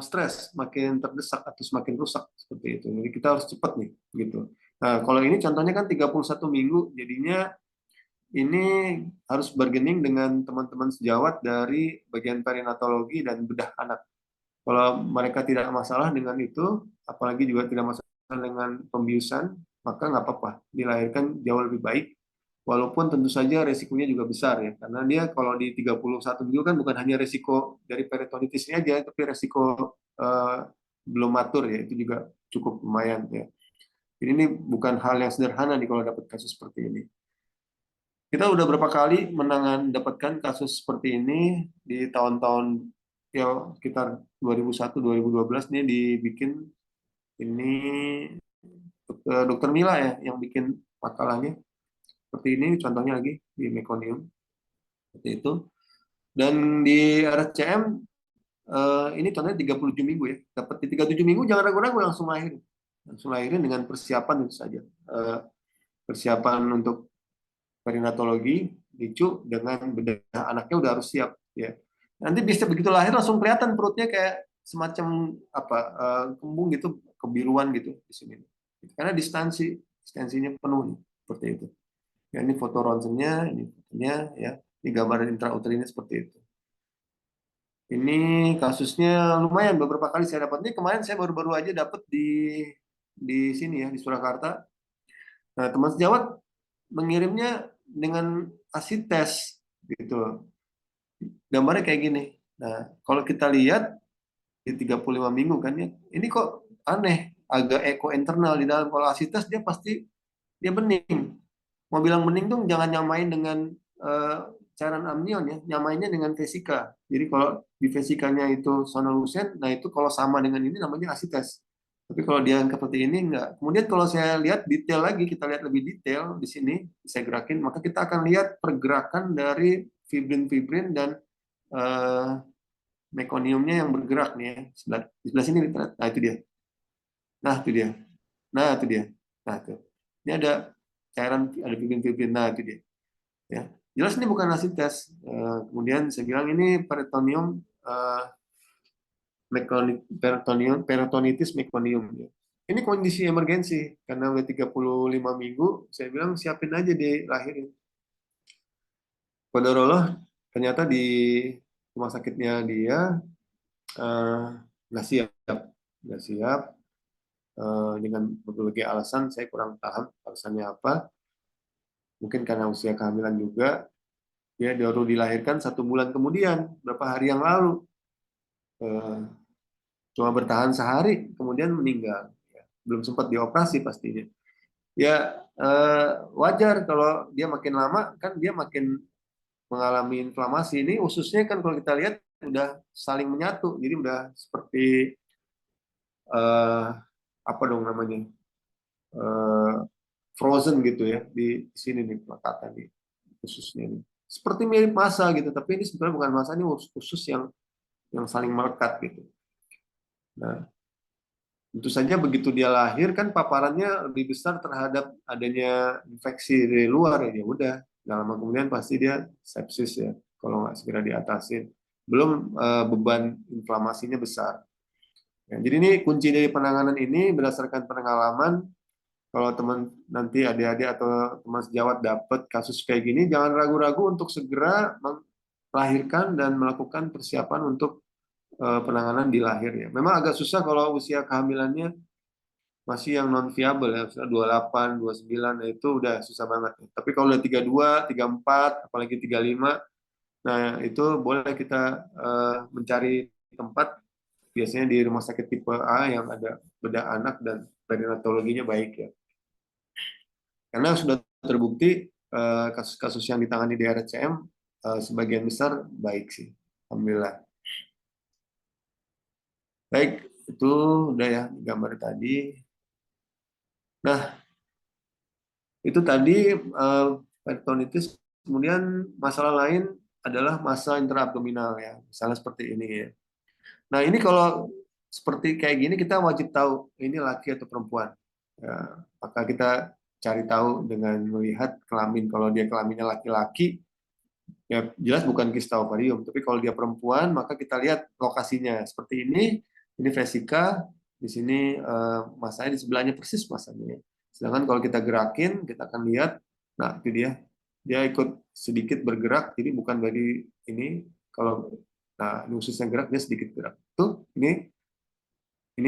stres, makin terdesak atau semakin rusak seperti itu. Jadi kita harus cepat nih, gitu. Nah, kalau ini contohnya kan 31 minggu, jadinya ini harus bargaining dengan teman-teman sejawat dari bagian perinatologi dan bedah anak. Kalau mereka tidak masalah dengan itu, apalagi juga tidak masalah dengan pembiusan, maka nggak apa-apa, dilahirkan jauh lebih baik. Walaupun tentu saja resikonya juga besar ya, karena dia kalau di 31 minggu kan bukan hanya resiko dari peritonitisnya aja, tapi resiko belum matur ya, itu juga cukup lumayan ya. Jadi ini bukan hal yang sederhana nih kalau dapat kasus seperti ini. Kita udah berapa kali dapatkan kasus seperti ini di tahun-tahun ya sekitar 2001 2012 nih dibikin ini dokter Mila ya yang bikin makalahnya seperti ini, contohnya lagi di mekonium seperti itu. Dan di RCM ini contohnya 37 minggu ya, dapat di 37 minggu jangan ragu-ragu, langsung lahirin dengan persiapan itu saja. Persiapan untuk perinatologi, NICU dengan bedah anaknya udah harus siap ya. Nanti bisa begitu lahir langsung kelihatan perutnya kayak semacam apa kembung gitu, kebiruan gitu di sini. Karena distensinya penuh nih, seperti itu. Ya, ini foto ronsennya, ini fotonya ya. Ini gambaran intrauterinnya seperti itu. Ini kasusnya lumayan, beberapa kali saya dapat. Ini kemarin saya baru-baru aja dapat di sini ya, di Surakarta. Nah, teman sejawat mengirimnya dengan ASI tes gitu. Gambarnya kayak gini. Nah, kalau kita lihat di 35 minggu kan ya, ini kok aneh, agak eko internal di dalam. Kalau ASI tes dia pasti dia bening. Mau bilang bening tuh jangan nyamain dengan cairan amnion ya, nyamainnya dengan vesika. Jadi kalau di vesikanya itu sonolusen, nah itu kalau sama dengan ini namanya ASI tes. Tapi kalau dia seperti ini enggak. Kemudian kalau saya lihat detail lagi, kita lihat lebih detail di sini, saya gerakin, maka kita akan lihat pergerakan dari fibrin-fibrin dan eh, mekoniumnya yang bergerak nih ya. Di sebelah sini, nah itu dia. Nah itu dia. Nah itu dia. Nah itu. Ini ada cairan, ada fibrin-fibrin. Nah itu dia. Ya. Jelas ini bukan hasil tes. Kemudian saya bilang ini peritoneum peritonitis mekonium. Ya. Ini kondisi emergensi karena udah 35 minggu, saya bilang siapin aja di lahirin. Kodarullah ternyata di rumah sakitnya dia eh, nggak siap, nggak siap dengan berbagai alasan. Saya kurang paham alasannya apa. Mungkin karena usia kehamilan juga. Dia baru dilahirkan 1 bulan kemudian, berapa hari yang lalu. Eh, Cuma bertahan sehari, kemudian meninggal. Ya, belum sempat dioperasi pastinya. Ya wajar kalau dia makin lama, kan dia makin mengalami inflamasi. Ini ususnya kan kalau kita lihat udah saling menyatu, jadi udah seperti eh, apa dong namanya, eh, frozen gitu ya di sini nih pelekatan di ususnya ini. Seperti mirip massa gitu, tapi ini sebenarnya bukan massa, ini usus yang saling melekat gitu. Nah, tentu saja begitu dia lahir kan paparannya lebih besar terhadap adanya infeksi dari luar ya. Ya udah, nggak lama kemudian pasti dia sepsis ya kalau nggak segera diatasin. Belum beban inflamasinya besar. Ya, jadi ini kunci dari penanganan ini berdasarkan pengalaman. Kalau teman nanti adik-adik atau teman sejawat dapat kasus kayak gini, jangan ragu-ragu untuk segera melahirkan dan melakukan persiapan untuk penanganan di lahir ya. Memang agak susah kalau usia kehamilannya masih yang non viable ya, misalnya 28, 29, nah itu udah susah banget. Tapi kalau udah 32, 34, apalagi 35, nah itu boleh kita mencari tempat, biasanya di rumah sakit tipe A yang ada bedah anak dan perinatologinya baik ya. Karena sudah terbukti kasus-kasus yang ditangani di RCM sebagian besar baik sih, alhamdulillah. Baik, itu udah ya gambar tadi. Nah, itu tadi peritonitis. Kemudian masalah lain adalah massa intraabdominal ya, misalnya seperti ini ya. Nah ini kalau seperti kayak gini kita wajib tahu ini laki atau perempuan. Ya, maka kita cari tahu dengan melihat kelamin. Kalau dia kelaminnya laki-laki, ya jelas bukan kista ovarium. Tapi kalau dia perempuan, maka kita lihat lokasinya seperti ini vesika, di sini masanya di sebelahnya persis masanya. Sedangkan kalau kita gerakin, kita akan lihat, nah itu dia ikut sedikit bergerak, jadi bukan dari ini. Kalau nah ini ususnya gerak, dia sedikit gerak. Tuh ini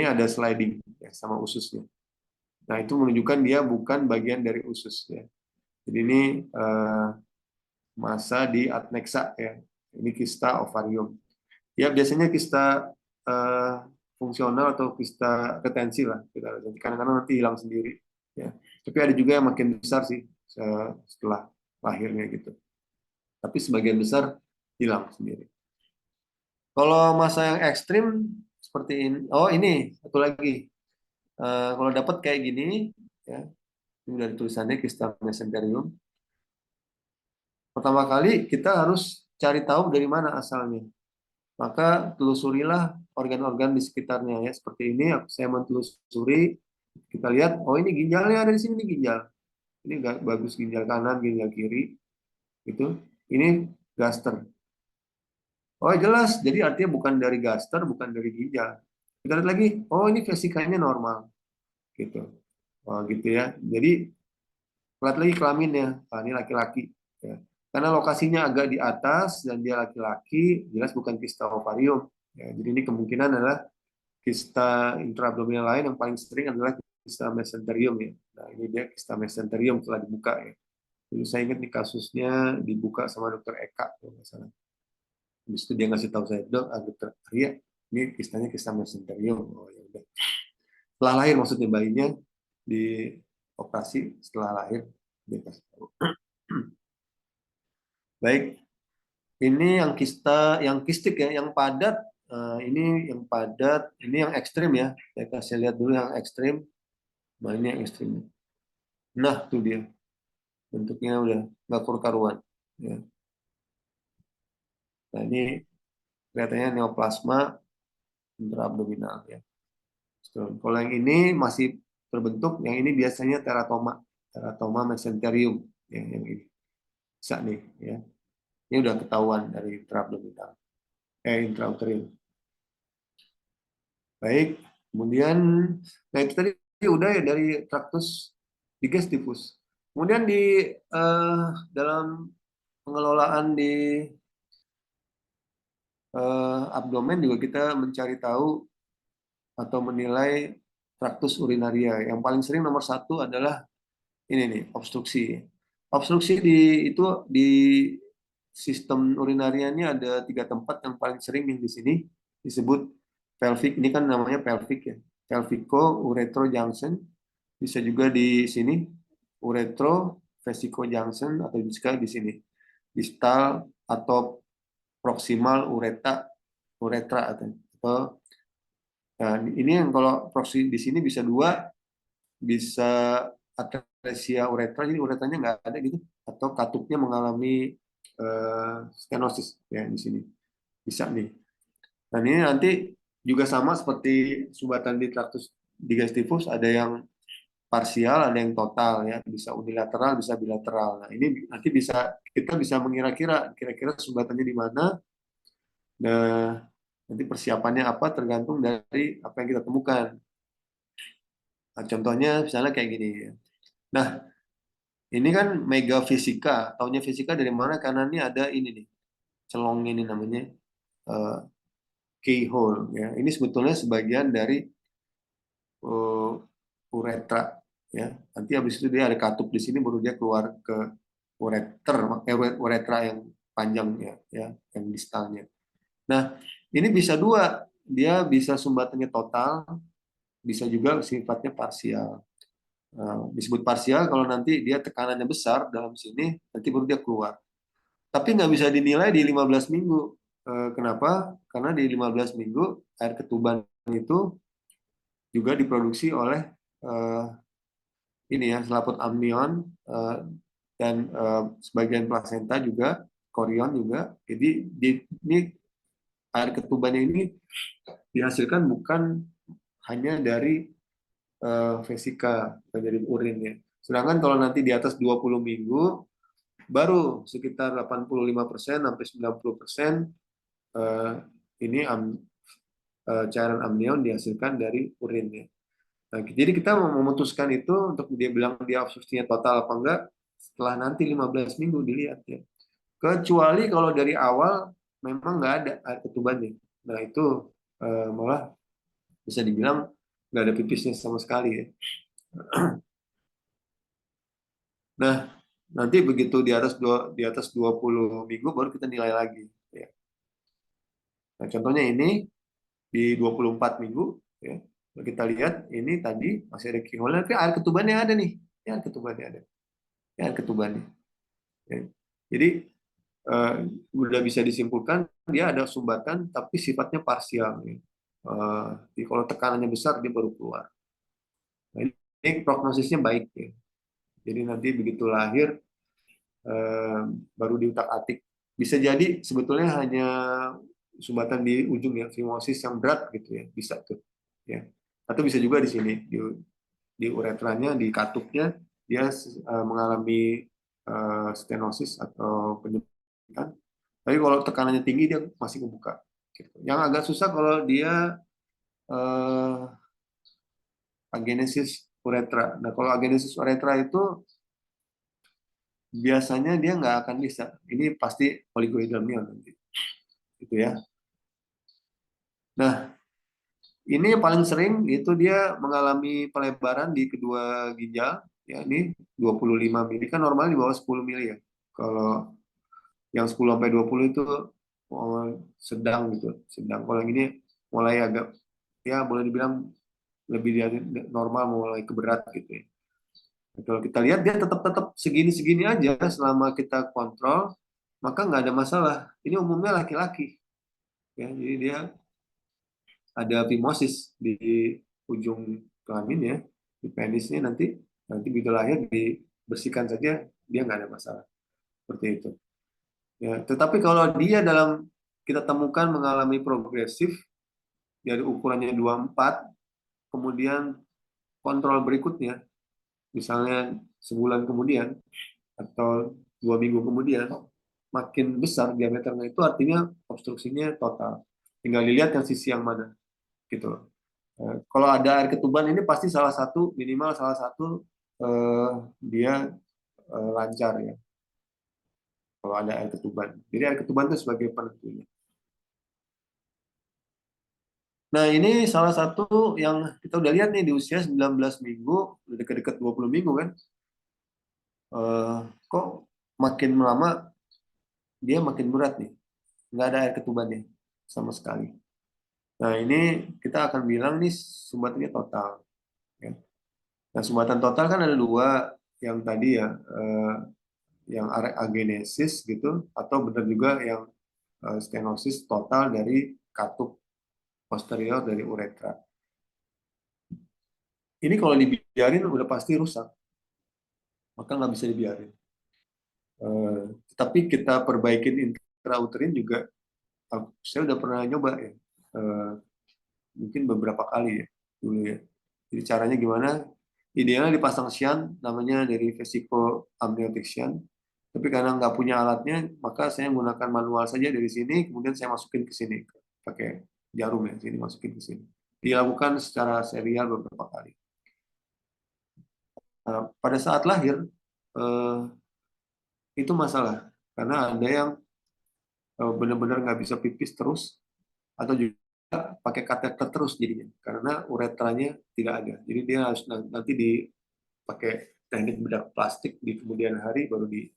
ada sliding ya, sama ususnya. Nah itu menunjukkan dia bukan bagian dari usus ya. Jadi ini massa di adnexa ya. Ini kista ovarium. Ya biasanya kista eh, fungsional atau kista retensi lah kita. Jadi kadang-kadang nanti hilang sendiri. Ya. Tapi ada juga yang makin besar sih setelah lahirnya gitu. Tapi sebagian besar hilang sendiri. Kalau masa yang ekstrim seperti ini, oh ini satu lagi. Kalau dapat kayak gini, ya, ini dari tulisannya kista mesenterium. Pertama kali kita harus cari tahu dari mana asalnya. Maka telusurilah organ-organ di sekitarnya ya. Seperti ini saya mentelusuri, kita lihat, oh ini ginjalnya ada di sini, ini ginjal. Ini bagus, ginjal kanan, ginjal kiri. Itu. Ini gaster. Oh jelas, jadi artinya bukan dari gaster, bukan dari ginjal. Kita lihat lagi, oh ini vesikanya normal. Gitu. Oh gitu ya. Jadi lihat lagi kelaminnya. Ah, ini laki-laki. Ya. Karena lokasinya agak di atas dan dia laki-laki, jelas bukan kista ovarium. Ya, jadi ini kemungkinan adalah kista intraabdominal lain yang paling sering adalah kista mesenterium ya. Nah ini dia kista mesenterium telah dibuka ya. Jadi saya ingat nih kasusnya dibuka sama dokter Eka kalau nggak salah. Habis itu dia ngasih tahu saya, dok, dokter Arya, ini kistanya kista mesenterium. Oh ya udah. Setelah lahir maksudnya bayinya di operasi setelah lahir dia kasih tahu. Baik, ini yang kista, yang kistik ya, yang padat. Ini yang padat, ini yang ekstrim ya. Saya kasih lihat dulu yang ekstrim. Nah ini yang ekstrim. Nah tuh dia, bentuknya udah nggak karu-karuan. Ya. Nah ini kelihatannya neoplasma intraabdominal ya. Kalau yang ini masih terbentuk, yang ini biasanya teratoma, teratoma mesenterium. Ya, yang ini bisa nih ya. Ini udah ketahuan dari intraabdominal, intrauterine. Baik, kemudian nah itu tadi udah ya dari traktus digestivus. Kemudian di dalam pengelolaan di abdomen juga kita mencari tahu atau menilai traktus urinaria. Yang paling sering nomor satu adalah ini nih, obstruksi. Obstruksi itu di sistem urinaria ini ada 3 tempat yang paling sering yang di sini disebut pelvic. Ini kan namanya pelvic ya. Pelvico uretro junction. Bisa juga di sini uretro vesico junction atau juga di sini distal atau proximal uretra atau nah, ini yang kalau proksi di sini bisa 2, bisa atresia uretra, jadi uretranya nggak ada gitu, atau katupnya mengalami stenosis ya di sini bisa nih. Dan ini nanti juga sama seperti sumbatan di traktus digestivus, ada yang parsial, ada yang total ya, bisa unilateral, bisa bilateral. Nah ini nanti kita bisa mengira-kira kira-kira sumbatannya di mana. Nah nanti persiapannya apa tergantung dari apa yang kita temukan. Nah, contohnya misalnya kayak gini. Nah, ini kan mega fisika. Taunya fisika dari mana? Karena ini ada ini nih, celong ini namanya uh, keyhole. Ya. Ini sebetulnya sebagian dari uh, uretra. Ya. Nanti habis itu dia ada katup di sini, baru dia keluar ke uretra yang panjangnya, ya, yang distalnya. Nah, ini bisa 2. Dia bisa sumbatannya total, bisa juga sifatnya parsial. Disebut parsial kalau nanti dia tekanannya besar dalam sini, nanti baru dia keluar. Tapi nggak bisa dinilai di 15 minggu. Kenapa? Karena di 15 minggu air ketuban itu juga diproduksi oleh eh, ini ya selaput amnion dan sebagian plasenta juga, korion juga. Jadi ini air ketubannya ini dihasilkan bukan hanya dari vesika, bukan dari urinnya. Sedangkan kalau nanti di atas 20 minggu, baru sekitar 85% sampai 90% ini cairan amnion dihasilkan dari urinnya. Nah, jadi kita memutuskan itu untuk dia bilang dia obstruksinya total apa enggak setelah nanti 15 minggu dilihat ya. Kecuali kalau dari awal memang nggak ada air ketubannya. Nah itu malah bisa dibilang nggak ada pipisnya sama sekali ya. Nah nanti begitu di atas 20 minggu baru kita nilai lagi. Ya. Nah contohnya ini di 24 minggu ya. Kita lihat ini tadi masih ada keyhole, tapi air ketubannya ada nih. Ya, air ketubannya ada. Ya, air ketubannya. Ya. Jadi udah bisa disimpulkan dia ada sumbatan tapi sifatnya parsial. Ya. Jadi kalau tekanannya besar dia baru keluar. Nah, ini prognosisnya baik ya. Jadi nanti begitu lahir eh, baru diutak-atik. Bisa jadi sebetulnya hanya sumbatan di ujung ya, fimosis yang berat gitu ya, bisa tuh. Ya. Atau bisa juga di sini di uretranya, di katupnya dia mengalami stenosis atau penyempitan. Tapi kalau tekanannya tinggi dia masih kebuka. Gitu. Yang agak susah kalau dia uh, agenesis uretra. Nah kalau agenesis uretra itu biasanya dia nggak akan bisa. Ini pasti oligohydramnion nanti. Gitu ya. Nah ini yang paling sering itu dia mengalami pelebaran di kedua ginjal. Ya ini 25 mili kan normal di bawah 10 mili ya. Kalau yang 10 sampai 20 itu sedang gitu. Sedang kalau yang ini mulai agak ya boleh dibilang lebih dari normal, mulai ke berat gitu ya. Kalau kita lihat dia tetap segini-segini aja selama kita kontrol, maka nggak ada masalah. Ini umumnya laki-laki ya. Jadi dia ada fimosis di ujung kelamin ya, di penisnya nanti begitu lahir dibersihkan saja dia nggak ada masalah seperti itu. Ya, tetapi kalau dia kita temukan mengalami progresif dari ukurannya 24, kemudian kontrol berikutnya, misalnya sebulan kemudian atau 2 minggu kemudian, makin besar diameternya itu artinya obstruksinya total. Tinggal dilihat yang sisi yang mana, gitu. Kalau ada air ketuban ini pasti minimal salah satu dia lancar ya. kalau ada air ketuban. Jadi air ketuban itu sebagai penentunya. Nah, ini salah satu yang kita udah lihat nih di usia 19 minggu, udah dekat-dekat 20 minggu kan. Kok makin lama dia makin berat nih. Nggak ada air ketubannya sama sekali. Nah, ini kita akan bilang nih sumbatannya total. Ya. Nah, sumbatan total kan ada dua, yang tadi ya, yang agenesis gitu, atau benar juga yang stenosis total dari katup posterior dari uretra. Ini kalau dibiarin udah pasti rusak, maka nggak bisa dibiarin. Tapi kita perbaikin intrauterin juga, saya udah pernah nyoba ya, mungkin beberapa kali ya dulu ya. Jadi caranya gimana? Idealnya dipasang shunt, namanya dari Vesico amniotic shunt. Tapi karena nggak punya alatnya, maka saya menggunakan manual saja dari sini, kemudian saya masukin ke sini pakai jarum ya, sini masukin ke sini. Dilakukan secara serial beberapa kali. Nah, pada saat lahir itu masalah karena ada yang benar-benar nggak bisa pipis terus, atau juga pakai kateter terus jadinya karena uretranya tidak ada. Jadi dia harus nanti dipakai teknik bedak plastik di kemudian hari baru di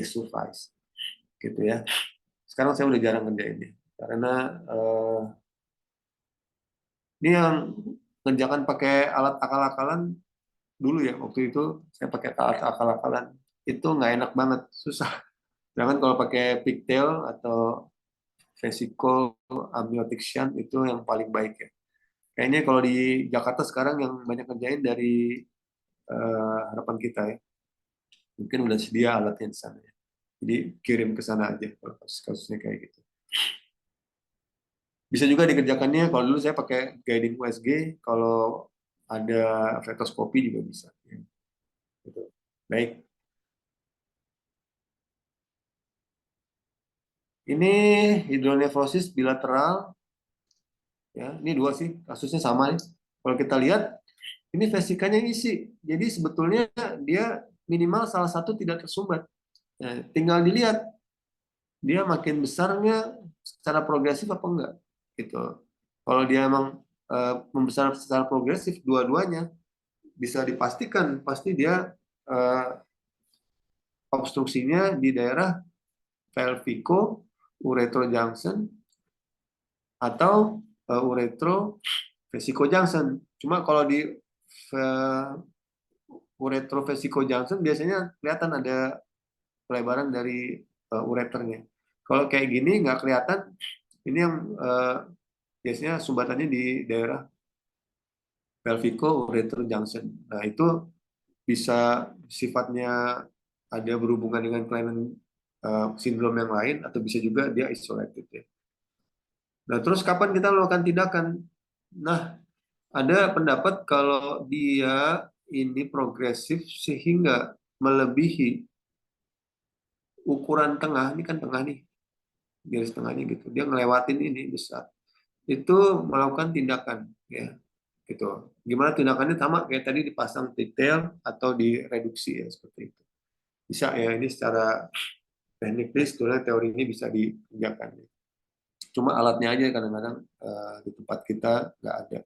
survive gitu ya. Sekarang saya udah jarang ngerjainnya karena ini yang ngerjakan pakai alat akal-akalan dulu ya, waktu itu saya pakai alat akal-akalan itu nggak enak banget, susah. Jangan kalau pakai pigtail atau vesicle amniotic shunt itu yang paling baik ya. Kayaknya kalau di Jakarta sekarang yang banyak ngerjain dari harapan kita ya, mungkin udah sedia alatnya di sana ya. Jadi kirim ke sana aja kalau kasusnya kayak gitu. Bisa juga dikerjakannya, kalau dulu saya pakai guiding USG, kalau ada fetoskopi juga bisa. Ya. Gitu. Baik. Ini hidronefrosis bilateral. Ya, ini dua sih, kasusnya sama nih. Kalau kita lihat, ini vesikanya isi. Jadi sebetulnya dia minimal salah satu tidak tersumbat. Nah, tinggal dilihat dia makin besarnya secara progresif apa enggak gitu. Kalau dia emang membesar secara progresif dua-duanya, bisa dipastikan pasti dia obstruksinya di daerah pelvico uretro junction atau uretro vesico junction. Cuma kalau di uretro vesico junction biasanya kelihatan ada pelebaran dari ureternya. Kalau kayak gini nggak kelihatan, ini yang biasanya sumbatannya di daerah pelvico uretro junction. Nah, itu bisa sifatnya ada berhubungan dengan kelainan sindrom yang lain, atau bisa juga dia isolated ya. Nah, terus kapan kita melakukan tindakan? Nah, ada pendapat kalau dia ini progresif sehingga melebihi ukuran tengah, ini kan tengah nih, garis tengahnya gitu, dia ngelewatin ini besar, itu melakukan tindakan ya gitu. Gimana tindakannya? Sama kayak tadi, dipasang detail atau direduksi ya, seperti itu. Bisa ya, ini secara teknik sebetulnya teori ini bisa dikerjakan. Cuma alatnya aja kadang-kadang di tempat kita nggak ada.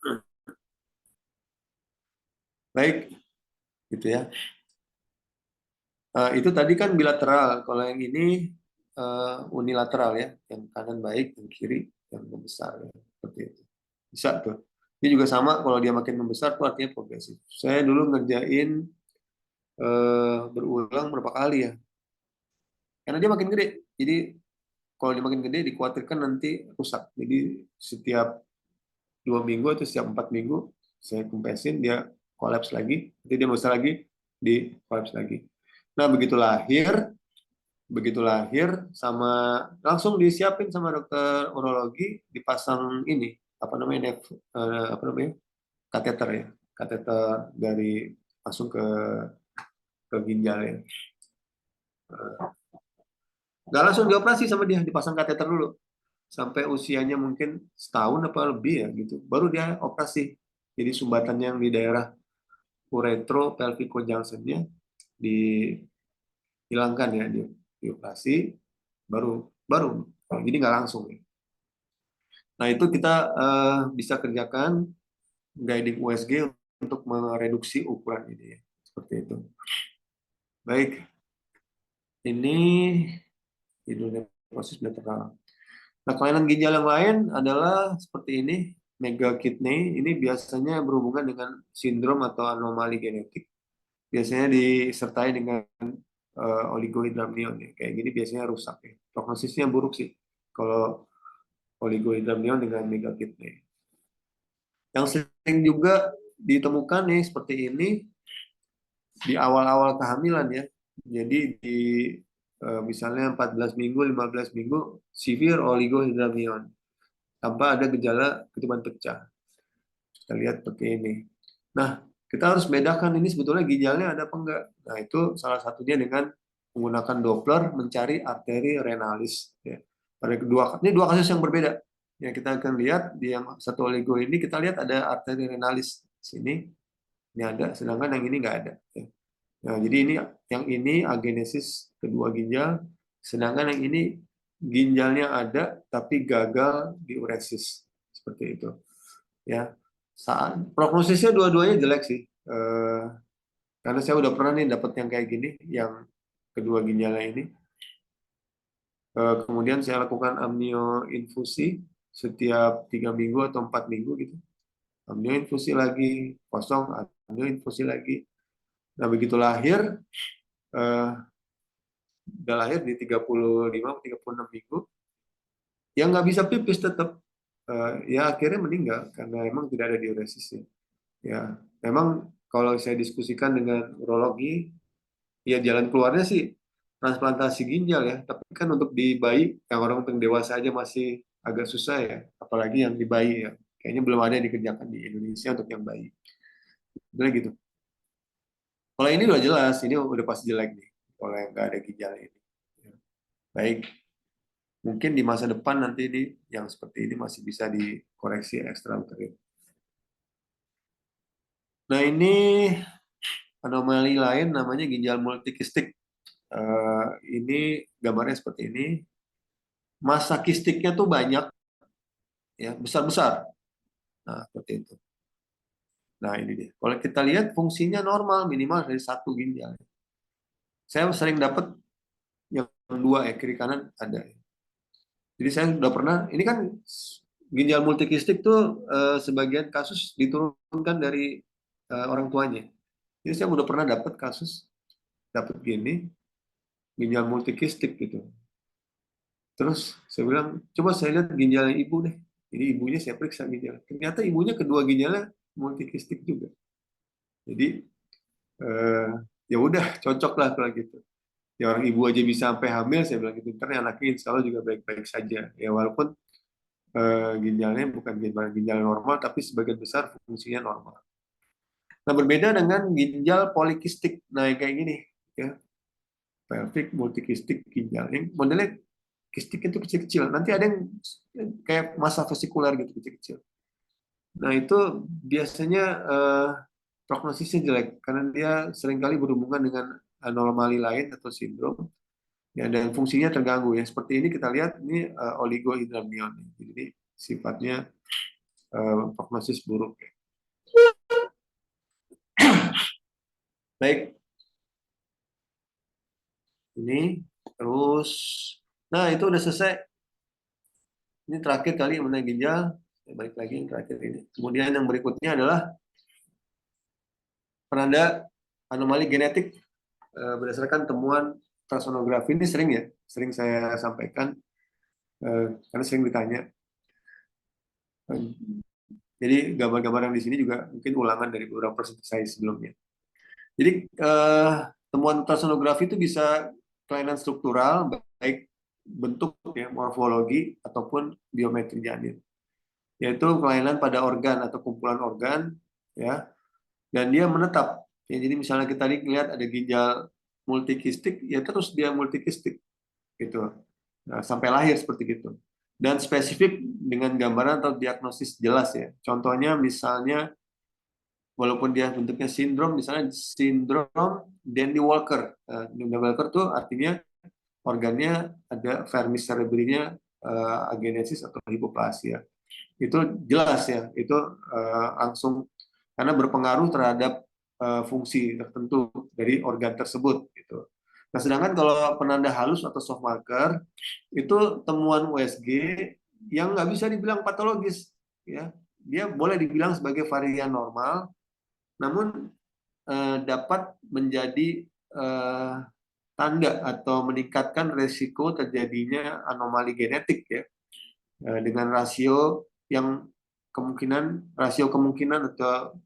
Baik, gitu ya. Itu tadi kan bilateral. Kalau yang ini unilateral ya, yang kanan baik, yang kiri yang membesar ya. Seperti itu. Bisa tuh. Ini juga sama, kalau dia makin membesar tuh artinya progresif. Saya dulu ngerjain berulang berapa kali ya. Karena dia makin gede. Jadi kalau dia makin gede dikhawatirkan nanti rusak. Jadi setiap 2 minggu atau setiap 4 minggu saya kempesin, dia kolaps lagi, nanti dia besar lagi, di kolaps lagi. Nah, begitu lahir sama langsung disiapin sama dokter urologi, dipasang ini apa namanya kateter ya, kateter dari langsung ke ginjal ya. Nggak langsung dioperasi sama dia, dipasang kateter dulu sampai usianya mungkin setahun apa lebih ya gitu, baru dia operasi. Jadi sumbatan yang di daerah uretro pelvico junction-nya dihilangkan ya dia. dioperasi, baru baru. Jadi nggak langsung. Nah itu kita bisa kerjakan guiding USG untuk mereduksi ukuran ini, seperti itu. Baik, ini hidronephrosis bilateral. Nah, kelainan ginjal yang lain adalah seperti ini, mega kidney. Ini biasanya berhubungan dengan sindrom atau anomali genetik. Biasanya disertai dengan oligohydramnion. Ya. Kayak gini biasanya rusak. Ya. Prognosisnya buruk sih kalau oligohydramnion dengan mega kidney. Yang sering juga ditemukan nih seperti ini di awal-awal kehamilan ya. Jadi di misalnya 14 minggu, 15 minggu, severe oligohydramnion tanpa ada gejala ketuban pecah. Kita lihat seperti ini. Nah, kita harus bedakan ini sebetulnya ginjalnya ada apa enggak. Nah, itu salah satunya dengan menggunakan Doppler mencari arteri renalis. Ya. Pada ini dua kasus yang berbeda. Ya, kita akan lihat di yang satu oligo ini kita lihat ada arteri renalis sini, ini ada, sedangkan yang ini nggak ada. Ya. Nah, jadi ini yang ini agenesis kedua ginjal, sedangkan yang ini ginjalnya ada tapi gagal diuresis seperti itu. Ya, saat prognosisnya dua-duanya jelek sih, karena saya udah pernah nih dapat yang kayak gini, yang kedua ginjalnya ini. Kemudian saya lakukan amnioinfusi setiap 3 minggu atau 4 minggu gitu. Amnioinfusi lagi, kosong, amnioinfusi lagi. Nah begitu lahir, udah lahir di 35-36 minggu, ya nggak bisa pipis tetap. Ya akhirnya meninggal karena emang tidak ada diuresis. Ya, memang kalau saya diskusikan dengan urologi, ya jalan keluarnya sih transplantasi ginjal ya. Tapi kan untuk di bayi, yang orang untuk dewasa aja masih agak susah ya. Apalagi yang di bayi ya. Kayaknya belum ada yang dikerjakan di Indonesia untuk yang bayi. Jadi gitu. Kalau ini udah jelas, ini udah pasti jelek nih. Kalau yang nggak ada ginjal ini. Baik, mungkin di masa depan nanti ini yang seperti ini masih bisa dikoreksi ekstrauterin. Nah ini anomali lain namanya ginjal multikistik. Ini gambarnya seperti ini. Massa kistiknya tuh banyak, ya besar-besar. Nah seperti itu. Nah ini dia. Kalau kita lihat fungsinya normal, minimal dari satu ginjal. Saya sering dapat yang dua ya, kiri kanan ada. Jadi saya sudah pernah. Ini kan ginjal multikistik tuh sebagian kasus diturunkan dari orang tuanya. Jadi saya udah pernah dapat kasus dapat gini ginjal multikistik gitu. Terus saya bilang, coba saya lihat ginjalnya ibu deh. Jadi ibunya saya periksa ginjal. Ternyata ibunya kedua ginjalnya multikistik juga. Jadi ya udah cocok lah kalau gitu. Ya orang ibu aja bisa sampai hamil, saya bilang gitu. Karena anaknya insya Allah juga baik-baik saja. Ya walaupun ginjalnya bukan ginjal normal, tapi sebagian besar fungsinya normal. Nah berbeda dengan ginjal polikistik. Nah yang kayak gini, ya pelvic multikistik ginjal. Yang modelnya kistik itu kecil-kecil. Nanti ada yang kayak massa vesikular gitu kecil-kecil. Nah itu biasanya prognosisnya jelek karena dia seringkali berhubungan dengan anomali lain atau sindrom. Ya, dan fungsinya terganggu ya. Seperti ini kita lihat ini oligohydramnion. Jadi sifatnya prognosis buruk. Ya. Baik. Ini terus. Nah itu udah selesai. Ini terakhir kali mengenai ginjal. Balik lagi yang terakhir ini. Kemudian yang berikutnya adalah penanda anomali genetik berdasarkan temuan ultrasonografi. Ini sering saya sampaikan karena sering ditanya. Jadi gambar-gambar yang di sini juga mungkin ulangan dari beberapa presentasi saya sebelumnya. Jadi temuan ultrasonografi itu bisa kelainan struktural, baik bentuk ya, morfologi ataupun biometri janin. Yaitu kelainan pada organ atau kumpulan organ, ya, dan dia menetap. Ya, jadi misalnya kita lihat ada ginjal multikistik, ya terus dia multikistik, gitu. Nah, sampai lahir seperti itu. Dan spesifik dengan gambaran atau diagnosis jelas ya. Contohnya misalnya walaupun dia bentuknya sindrom, misalnya sindrom Dandy Walker. Dandy Walker itu artinya organnya ada vermis cerebralnya agenesis atau hipoplasia. Itu jelas ya, itu langsung karena berpengaruh terhadap fungsi tertentu dari organ tersebut gitu. Nah, sedangkan kalau penanda halus atau soft marker itu temuan USG yang nggak bisa dibilang patologis, ya. Dia boleh dibilang sebagai varian normal, namun dapat menjadi tanda atau meningkatkan resiko terjadinya anomali genetik ya, dengan rasio yang rasio kemungkinan atau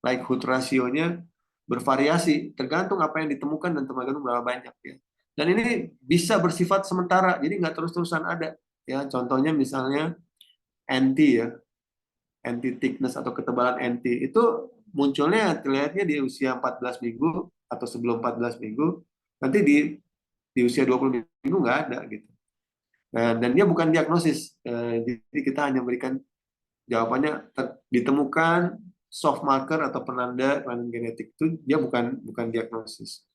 likelihood rasionya bervariasi tergantung apa yang ditemukan dan tergantung berapa banyak ya. Dan ini bisa bersifat sementara, jadi nggak terus-terusan ada. Ya, contohnya misalnya NT ya, NT thickness atau ketebalan NT itu munculnya terlihatnya di usia 14 minggu atau sebelum 14 minggu, nanti di usia 20 minggu nggak ada gitu. Nah, dan dia bukan diagnosis, jadi kita hanya berikan jawabannya ditemukan soft marker atau penanda kelainan genetik itu dia bukan diagnosis.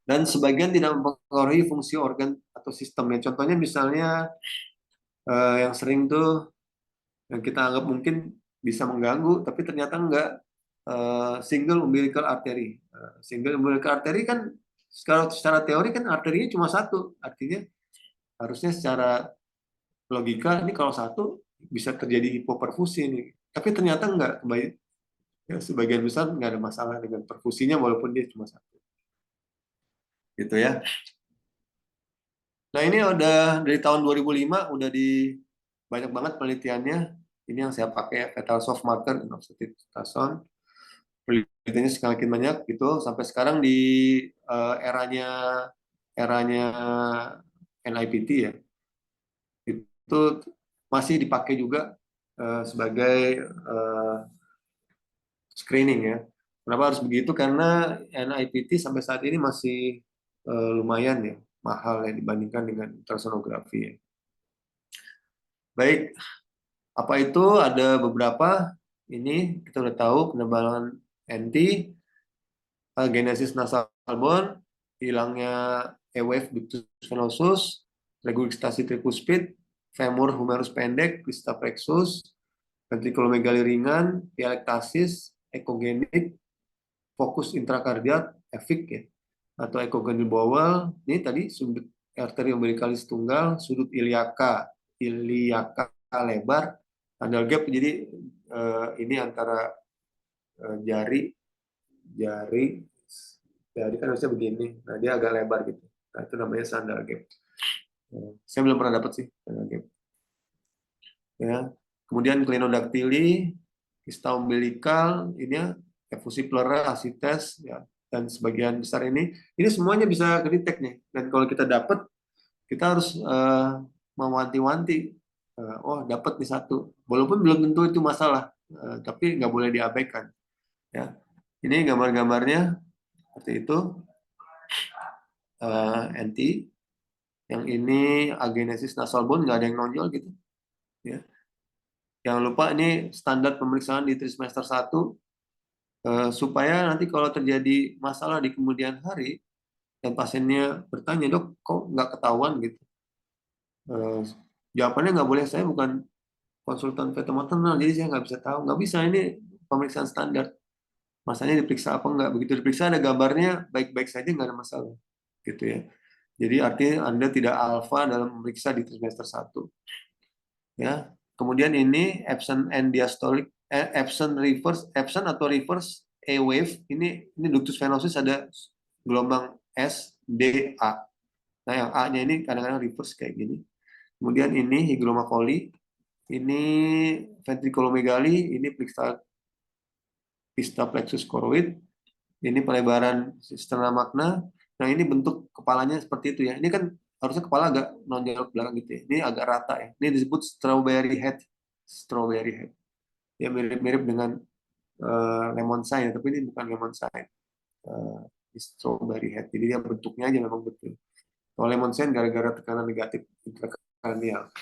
Dan sebagian tidak mempengaruhi fungsi organ atau sistemnya. Contohnya misalnya yang sering tuh yang kita anggap mungkin bisa mengganggu, tapi ternyata enggak, single umbilical artery. Single umbilical artery kan secara teori kan arterinya cuma satu, artinya harusnya secara logika ini kalau satu bisa terjadi hipoperfusi nih. Tapi ternyata enggak, ya, sebagian besar nggak ada masalah dengan perfusinya walaupun dia cuma satu. Gitu ya. Nah, ini udah dari tahun 2005 udah banyak banget penelitiannya. Ini yang saya pakai fetal soft marker dan oxidative ultrasound. Penelitiannya semakin banyak gitu sampai sekarang di eranya eranya NIPT ya. Itu masih dipakai juga sebagai screening ya. Kenapa harus begitu? Karena NIPT sampai saat ini masih lumayan ya mahal ya dibandingkan dengan ultrasonografi ya. Baik, apa itu? Ada beberapa. Ini kita udah tahu penebalan NT, genesis nasal bone, hilangnya E-wave ductus venosus, regurgitasi tricuspid, femur humerus pendek, crista plexus, ventrikulomegali ringan, pialektasis, ekogenik, fokus intrakardiak, efik ya, atau ekogen di bawel. Ini tadi sudut arteri umbilikalis tunggal, sudut iliaka lebar, sandal gap. Jadi ini antara jari jari kan harusnya begini. Nah, dia agak lebar gitu. Nah, itu namanya sandal gap. Saya belum pernah dapat sih sandal gap. Ya. Kemudian klinodactyly, kista umbilikal, ini ya, efusi pleura, asites, ya, dan sebagian besar ini semuanya bisa kedetek nih. Dan kalau kita dapat, kita harus mewanti-wanti. Oh, dapat nih satu. Walaupun belum tentu itu masalah, tapi nggak boleh diabaikan. Ya. Ini gambar-gambarnya seperti itu. NT. Yang ini agenesis nasal bone, nggak ada yang nonjol gitu. Ya. Jangan lupa ini standar pemeriksaan di trimester 1 supaya nanti kalau terjadi masalah di kemudian hari dan pasiennya bertanya, dok kok nggak ketahuan gitu, jawabannya nggak boleh, saya bukan konsultan feto-maternal jadi saya nggak bisa tahu, nggak bisa, ini pemeriksaan standar, masanya diperiksa apa nggak, begitu diperiksa ada gambarnya baik-baik saja nggak ada masalah gitu ya. Jadi artinya Anda tidak alfa dalam memeriksa di trimester 1 ya. Kemudian ini absent and diastolic, absent atau reverse A wave, ini ductus venosus ada gelombang S, D, A. Nah, yang A-nya ini kadang-kadang reverse kayak gini. Kemudian ini hygroma coli, ini ventriculomegaly, ini pista plexus choroid, ini pelebaran sterna magna. Nah, ini bentuk kepalanya seperti itu ya. Ini kan harusnya kepala agak nonjol ke belakang gitu ya. Ini agak rata ya. Ini disebut strawberry head. Strawberry head. Ya mirip-mirip dengan lemon sign, tapi ini bukan lemon sign. Strawberry head. Jadi dia bentuknya aja memang betul. Kalau lemon sign gara-gara tekanan negatif intrakranial.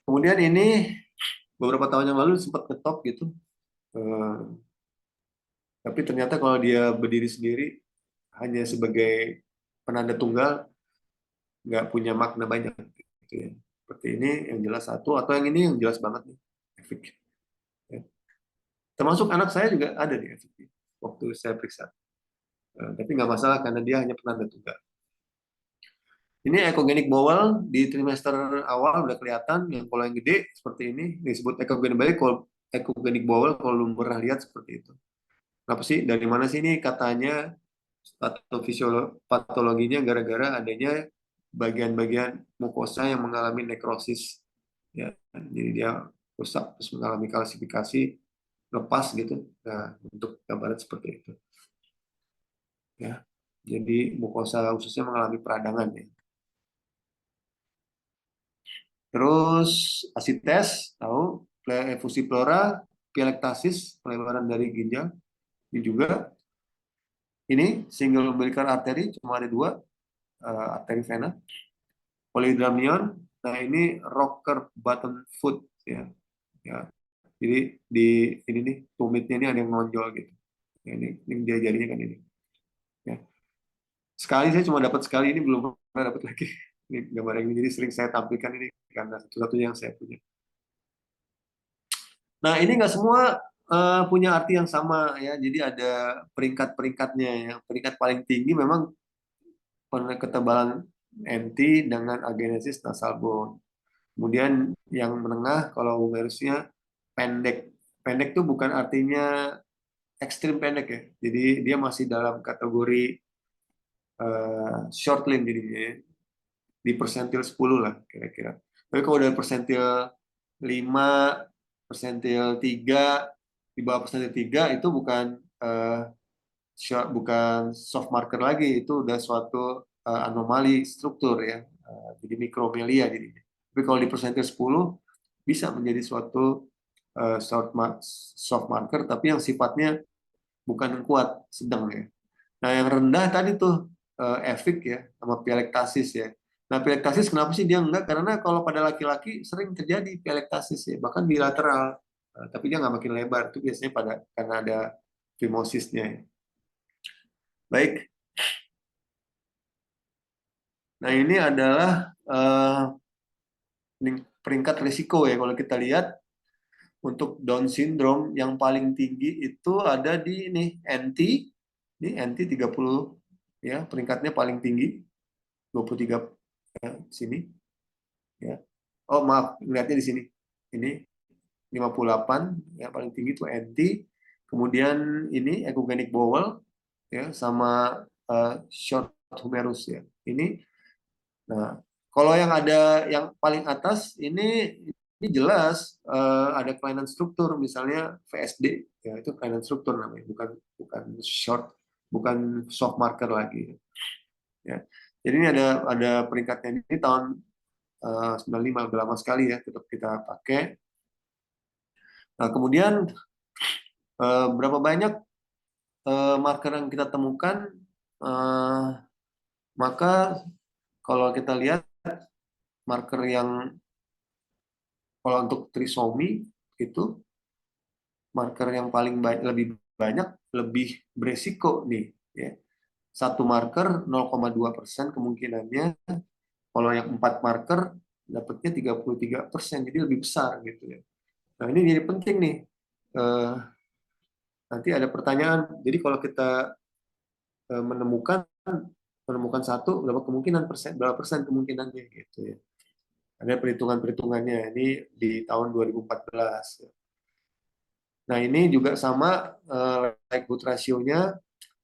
Kemudian ini beberapa tahun yang lalu sempat ngetop gitu. Tapi ternyata kalau dia berdiri sendiri hanya sebagai penanda tunggal nggak punya makna banyak gitu ya. Seperti ini yang jelas satu, atau yang ini yang jelas banget nih, efek. Ya. Termasuk anak saya juga ada di efek waktu saya periksa. Tapi nggak masalah karena dia hanya penanda tunggal. Ini echogenic bowel di trimester awal udah kelihatan. Yang kalau yang gede seperti ini disebut echogenic bowel kalau belum pernah lihat seperti itu. Kenapa sih? Dari mana sih ini katanya atau patologinya gara-gara adanya bagian-bagian mukosa yang mengalami nekrosis. Ya, jadi dia rusak terus mengalami kalsifikasi lepas gitu. Nah, untuk gambaran seperti itu. Ya, jadi mukosa khususnya mengalami peradangan ya. Terus asites, tahu, efusi pleura, pielektasis, pelebaran dari ginjal. Ini juga, ini single umbilical artery, cuma ada dua, arteri vena. Polydramnion, nah ini rocker button foot, ya. Ya. Jadi di ini nih, tumitnya ini ada yang nonjol gitu. Ya, ini dia jarinya kan ini. Ya. Sekali saya cuma dapat sekali, ini belum pernah dapat lagi. Ini gambar yang ini, jadi sering saya tampilkan ini karena satu-satunya yang saya punya. Nah, ini nggak semua punya arti yang sama ya. Jadi ada peringkat-peringkatnya ya. Peringkat paling tinggi memang ketebalan MT dengan agenesis nasal bone. Kemudian yang menengah kalau humerusnya pendek. Pendek itu bukan artinya ekstrim pendek ya. Jadi dia masih dalam kategori short limb jadinya ya. Di persentil 10 lah kira-kira. Tapi kalau dari persentil 5, persentil 3, di bawah persentil 3 itu bukan bukan soft marker lagi, itu udah suatu anomali struktur ya. Jadi mikromelia jadinya. Tapi kalau di persentil 10 bisa menjadi suatu soft marker tapi yang sifatnya bukan yang kuat, sedang ya. Nah, yang rendah tadi tuh efik ya sama pielektasis ya. Nah, pielektasis kenapa sih dia enggak? Karena kalau pada laki-laki sering terjadi pielektasis ya, bahkan bilateral. Tapi dia nggak makin lebar. Itu biasanya karena ada fimosisnya ya. Baik. Nah, ini adalah peringkat risiko ya. Kalau kita lihat untuk Down syndrome yang paling tinggi itu ada di ini NT. Ini NT 30 ya, peringkatnya paling tinggi 23 ya, sini ya. Oh, maaf, lihatnya di sini. Ini 58 ya, paling tinggi itu NT. Kemudian ini echogenic bowel ya sama short humerus ya. Ini nah, kalau yang ada yang paling atas ini jelas ada kelainan struktur misalnya VSD ya, itu kelainan struktur namanya, bukan short, bukan soft marker lagi ya. Jadi ini ada peringkatnya ini tahun 95, udah lama sekali ya tetap kita pakai. Nah, kemudian berapa banyak marker yang kita temukan, maka kalau kita lihat marker yang kalau untuk trisomi itu marker yang paling lebih banyak lebih beresiko nih ya. Satu marker 0,2% kemungkinannya, kalau yang 4 marker dapatnya 33%, jadi lebih besar gitu ya. Nah, ini jadi penting nih. Nanti ada pertanyaan. Jadi kalau kita menemukan satu, berapa persen kemungkinannya gitu ya. Ada perhitungannya ini di tahun 2014. Nah, ini juga sama likelihood ratio-nya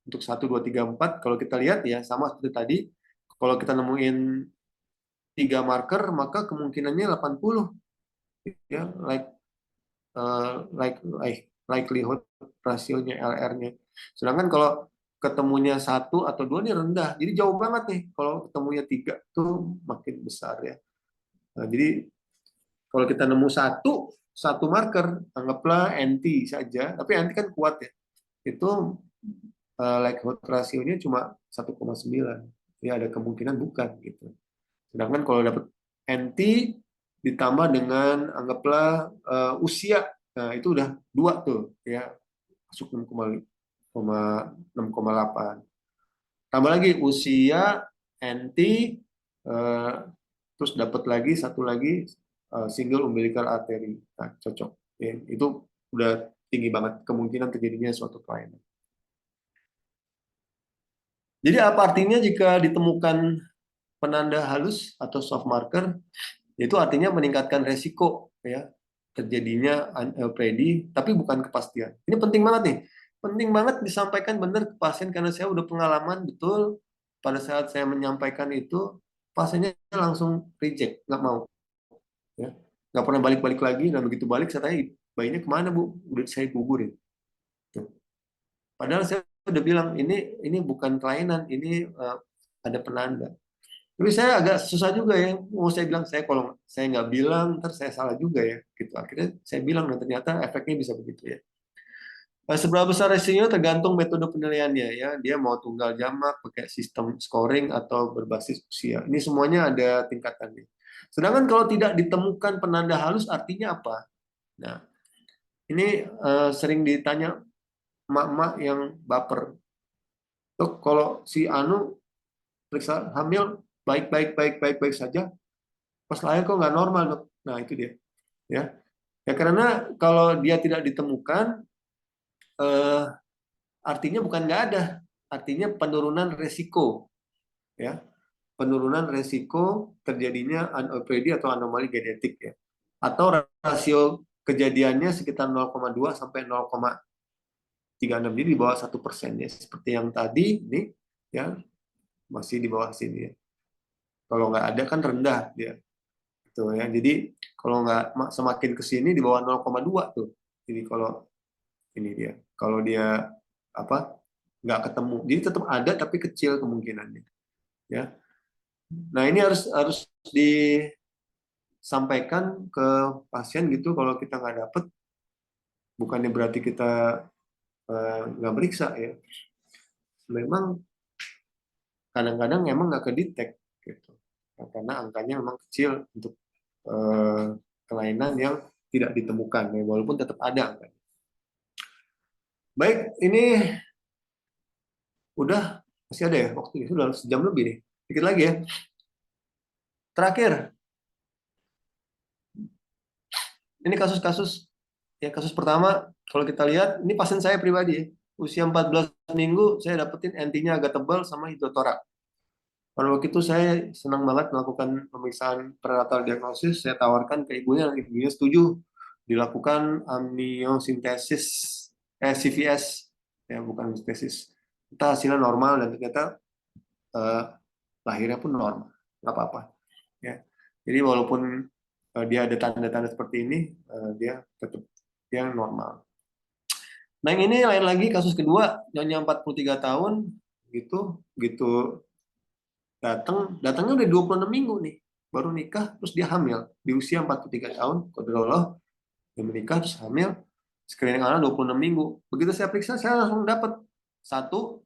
untuk 1, 2, 3, 4. Kalau kita lihat ya sama seperti tadi. Kalau kita nemuin 3 marker, maka kemungkinannya 80 ya, likelihood rasionya LR-nya. Sedangkan kalau ketemunya 1 atau 2 ini rendah. Jadi jauh banget nih. Kalau ketemunya 3 tuh makin besar ya. Nah, jadi kalau kita nemu satu marker, anggaplah NT saja, tapi NT kan kuat ya. Itu likelihood rasionya cuma 1,9. Ya ada kemungkinan bukan gitu. Sedangkan kalau dapat NT ditambah dengan anggaplah usia, nah itu udah 2 tuh ya, masuk 6,8. tambah lagi usia, NT, eh, terus dapat lagi satu lagi single umbilical artery. Nah, cocok. Ya, itu udah tinggi banget kemungkinan terjadinya suatu kelainan. Jadi apa artinya jika ditemukan penanda halus atau soft marker? Itu artinya meningkatkan resiko ya terjadinya unalphaedy, tapi bukan kepastian. Ini penting banget nih. Penting banget disampaikan benar ke pasien karena saya udah pengalaman betul pada saat saya menyampaikan itu pasiennya langsung reject, nggak mau ya. Nggak pernah balik-balik lagi dan begitu balik saya tanya bayinya kemana Bu? Udah saya gugurin. Tuh. Padahal saya udah bilang ini bukan kelainan, ini ada penanda. Tapi saya agak susah juga ya, mau saya bilang kalau saya nggak bilang, ntar saya salah juga ya. Gitu. Akhirnya saya bilang dan ternyata efeknya bisa begitu ya. Seberapa besar resikonya tergantung metode penilaiannya ya. Dia mau tunggal jamak, pakai sistem scoring atau berbasis usia. Ini semuanya ada tingkatannya. Sedangkan kalau tidak ditemukan penanda halus artinya apa? Nah, ini sering ditanya emak-emak yang baper. Dok, kalau si Anu periksa hamil baik-baik saja, pas lahir kok nggak normal dok. Nah itu dia ya. Ya karena kalau dia tidak ditemukan eh, artinya bukan nggak ada, artinya penurunan resiko ya, penurunan resiko terjadinya aneuploidy atau anomali genetik ya, atau rasio kejadiannya sekitar 0,2 sampai 0,36, jadi di bawah 1% ya, seperti yang tadi ini ya, masih di bawah sini ya. Kalau nggak ada kan rendah dia. Tuh ya. Jadi kalau nggak semakin ke sini di bawah 0,2 tuh. Jadi kalau ini dia. Kalau dia apa? Nggak ketemu. Jadi tetap ada tapi kecil kemungkinannya. Ya. Nah, ini harus disampaikan ke pasien gitu kalau kita nggak dapet, bukannya berarti kita nggak meriksa ya. Memang kadang-kadang emang nggak kedetek gitu. Nah, karena angkanya memang kecil untuk kelainan yang tidak ditemukan ya, walaupun tetap ada angkanya. Baik, ini udah masih ada ya waktu sudah sejam lebih nih. Dikit lagi ya. Terakhir, ini kasus-kasus ya, kasus pertama kalau kita lihat ini pasien saya pribadi ya. Usia 14 minggu saya dapetin NT-nya agak tebal sama hidrotorak. Pada waktu itu saya senang banget melakukan pemeriksaan prenatal diagnosis, saya tawarkan ke ibunya, dan ibunya setuju dilakukan amniosintesis CVS ya, bukan sintesis. Kita hasilnya normal dan ternyata eh, lahirnya pun normal, nggak apa-apa ya. Jadi walaupun dia ada tanda-tanda seperti ini, dia tetap dia normal. Nah yang ini lain lagi, kasus kedua, nyonya 43 tahun gitu gitu datangnya udah 26 minggu nih, baru nikah terus dia hamil di usia 43 tahun, kodroloh, dia menikah terus hamil, screening anak 26 minggu. Begitu saya periksa saya langsung dapat satu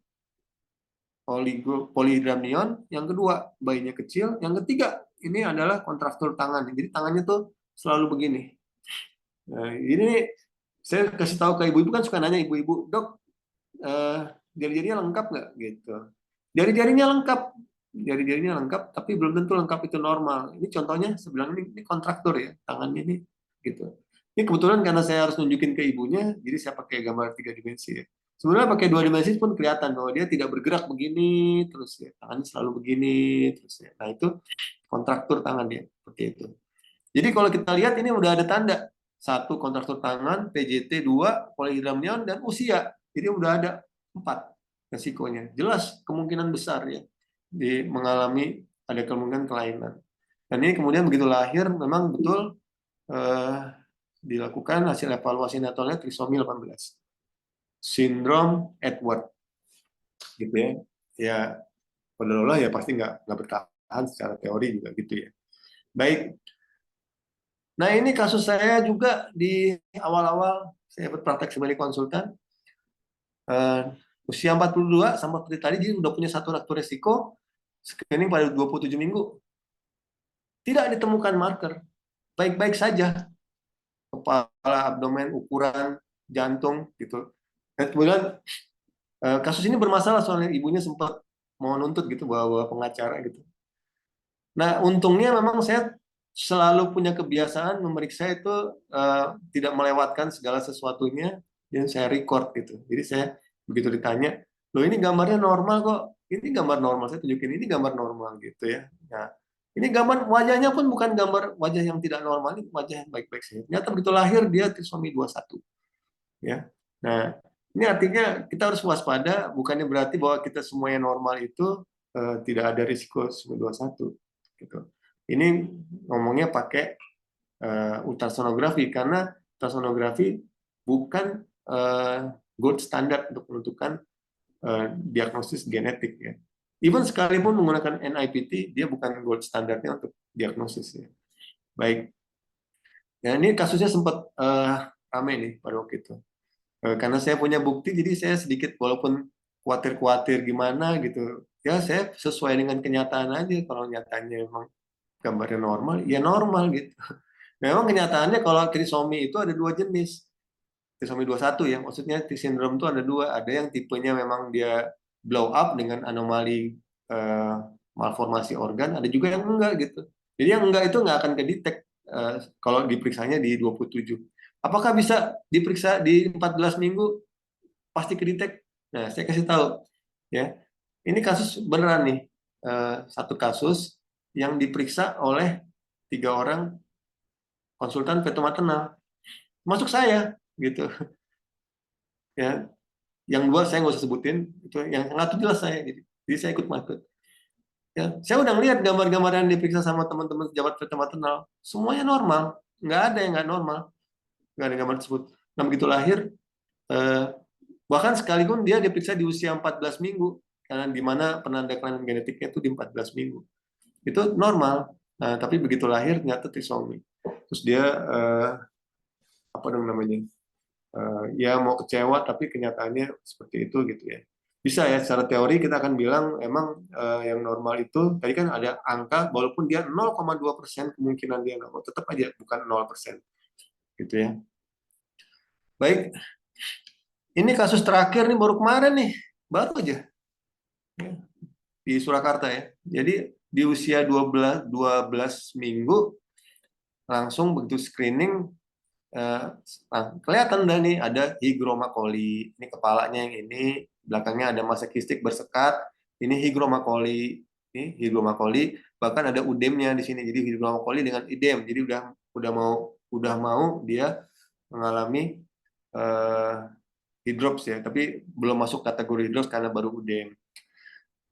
polihidramnion, yang kedua bayinya kecil, yang ketiga ini adalah kontraktur tangan. Jadi tangannya tuh selalu begini. Nah, ini saya kasih tahu ke ibu-ibu, kan suka nanya ibu-ibu, dok, jari-jarinya lengkap nggak gitu. Jari-jarinya lengkap, jari-jarinya lengkap, tapi belum tentu lengkap itu normal. Ini contohnya sebelah ini kontraktur ya, tangannya ini gitu. Ini kebetulan karena saya harus nunjukin ke ibunya, jadi saya pakai gambar 3 dimensi ya. Sebenarnya pakai 2 dimensi pun kelihatan bahwa dia tidak bergerak begini terus ya, tangannya selalu begini terus ya. Nah itu kontraktur tangan dia seperti itu. Jadi kalau kita lihat ini udah ada tanda, satu kontraktur tangan, PJT, dua polihidramnion, dan usia. Jadi udah ada 4 resikonya. Jelas kemungkinan besar ya mengalami ada kemungkinan kelainan. Dan ini kemudian begitu lahir memang betul dilakukan hasil evaluasi natalnya trisomi 18. Sindrom Edward gitu ya. Ya padahal ya pasti nggak bertahan secara teori juga gitu ya. Baik. Nah ini kasus saya juga di awal-awal saya berpraktek sebagai konsultan. Usia 42 sama seperti tadi dia udah punya satu faktor resiko, screening pada 27 minggu. Tidak ditemukan marker. Baik-baik saja. Kepala, abdomen, ukuran, jantung gitu. Dan kemudian kasus ini bermasalah soalnya ibunya sempat mau nuntut gitu, bawa pengacara gitu. Nah, untungnya memang saya selalu punya kebiasaan memeriksa itu tidak melewatkan segala sesuatunya, dan saya record gitu. Jadi saya begitu ditanya, loh ini gambarnya normal kok, ini gambar normal, saya tunjukin ini gambar normal gitu ya. Nah, ini gambar wajahnya pun bukan gambar wajah yang tidak normal, ini wajah yang baik-baik saja. Ternyata begitu lahir dia trisomi 21 ya. Nah, ini artinya kita harus waspada, bukannya berarti bahwa kita semuanya normal itu tidak ada risiko trisomi 21 gitu. Ini ngomongnya pakai ultrasonografi, karena ultrasonografi bukan gold standard untuk menentukan diagnosis genetik ya. Even sekalipun menggunakan NIPT, dia bukan gold standarnya untuk diagnosis ya. Baik. Ya, ini kasusnya sempat ramai nih pada waktu itu. Karena saya punya bukti, jadi saya sedikit walaupun khawatir-khawatir gimana gitu, ya saya sesuai dengan kenyataan aja. Kalau nyatanya memang gambarnya normal, ya normal gitu. Memang kenyataannya kalau trisomi itu ada dua jenis. Trisomi 21 ya, maksudnya sindrom itu ada dua. Ada yang tipenya memang dia blow up dengan anomali malformasi organ, ada juga yang enggak gitu. Jadi yang enggak itu nggak akan kedetek kalau diperiksanya di 27. Apakah bisa diperiksa di 14 minggu pasti kedetek? Nah, saya kasih tahu ya. Ini kasus beneran nih. Satu kasus yang diperiksa oleh 3 orang konsultan fetomaternal, masuk saya gitu ya. Yang dua saya nggak usah sebutin, itu yang satu jelas saya gitu. Jadi saya ikut masuk ya. Saya udah ngeliat gambar-gambar yang diperiksa sama teman-teman pejabat fetomaternal, semuanya normal, nggak ada yang nggak normal, nggak ada gambar tersebut. Nah begitu lahir, eh, bahkan sekalipun dia diperiksa di usia 14 minggu, karena di mana penanda kelainan genetiknya itu di 14 minggu, itu normal. Nah, tapi begitu lahir ternyata trisomi. Terus dia apa namanya? Ya mau kecewa, tapi kenyataannya seperti itu gitu ya. Bisa ya, secara teori kita akan bilang emang yang normal itu tadi kan ada angka, walaupun dia 0,2% kemungkinan dia normal, tetap aja bukan 0% gitu ya. Baik, ini kasus terakhir nih baru kemarin nih, baru aja ya, di Surakarta ya. Jadi di usia 12 minggu langsung begitu screening, nah, kelihatan udah nih ada hygroma coli. Ini kepalanya yang ini, belakangnya ada massa kistik bersekat. Ini hygroma coli. Ini hygroma coli, bahkan ada udemnya di sini. Jadi hygroma coli dengan idem. Jadi udah mau dia mengalami hidrops ya, tapi belum masuk kategori hidrops karena baru udem.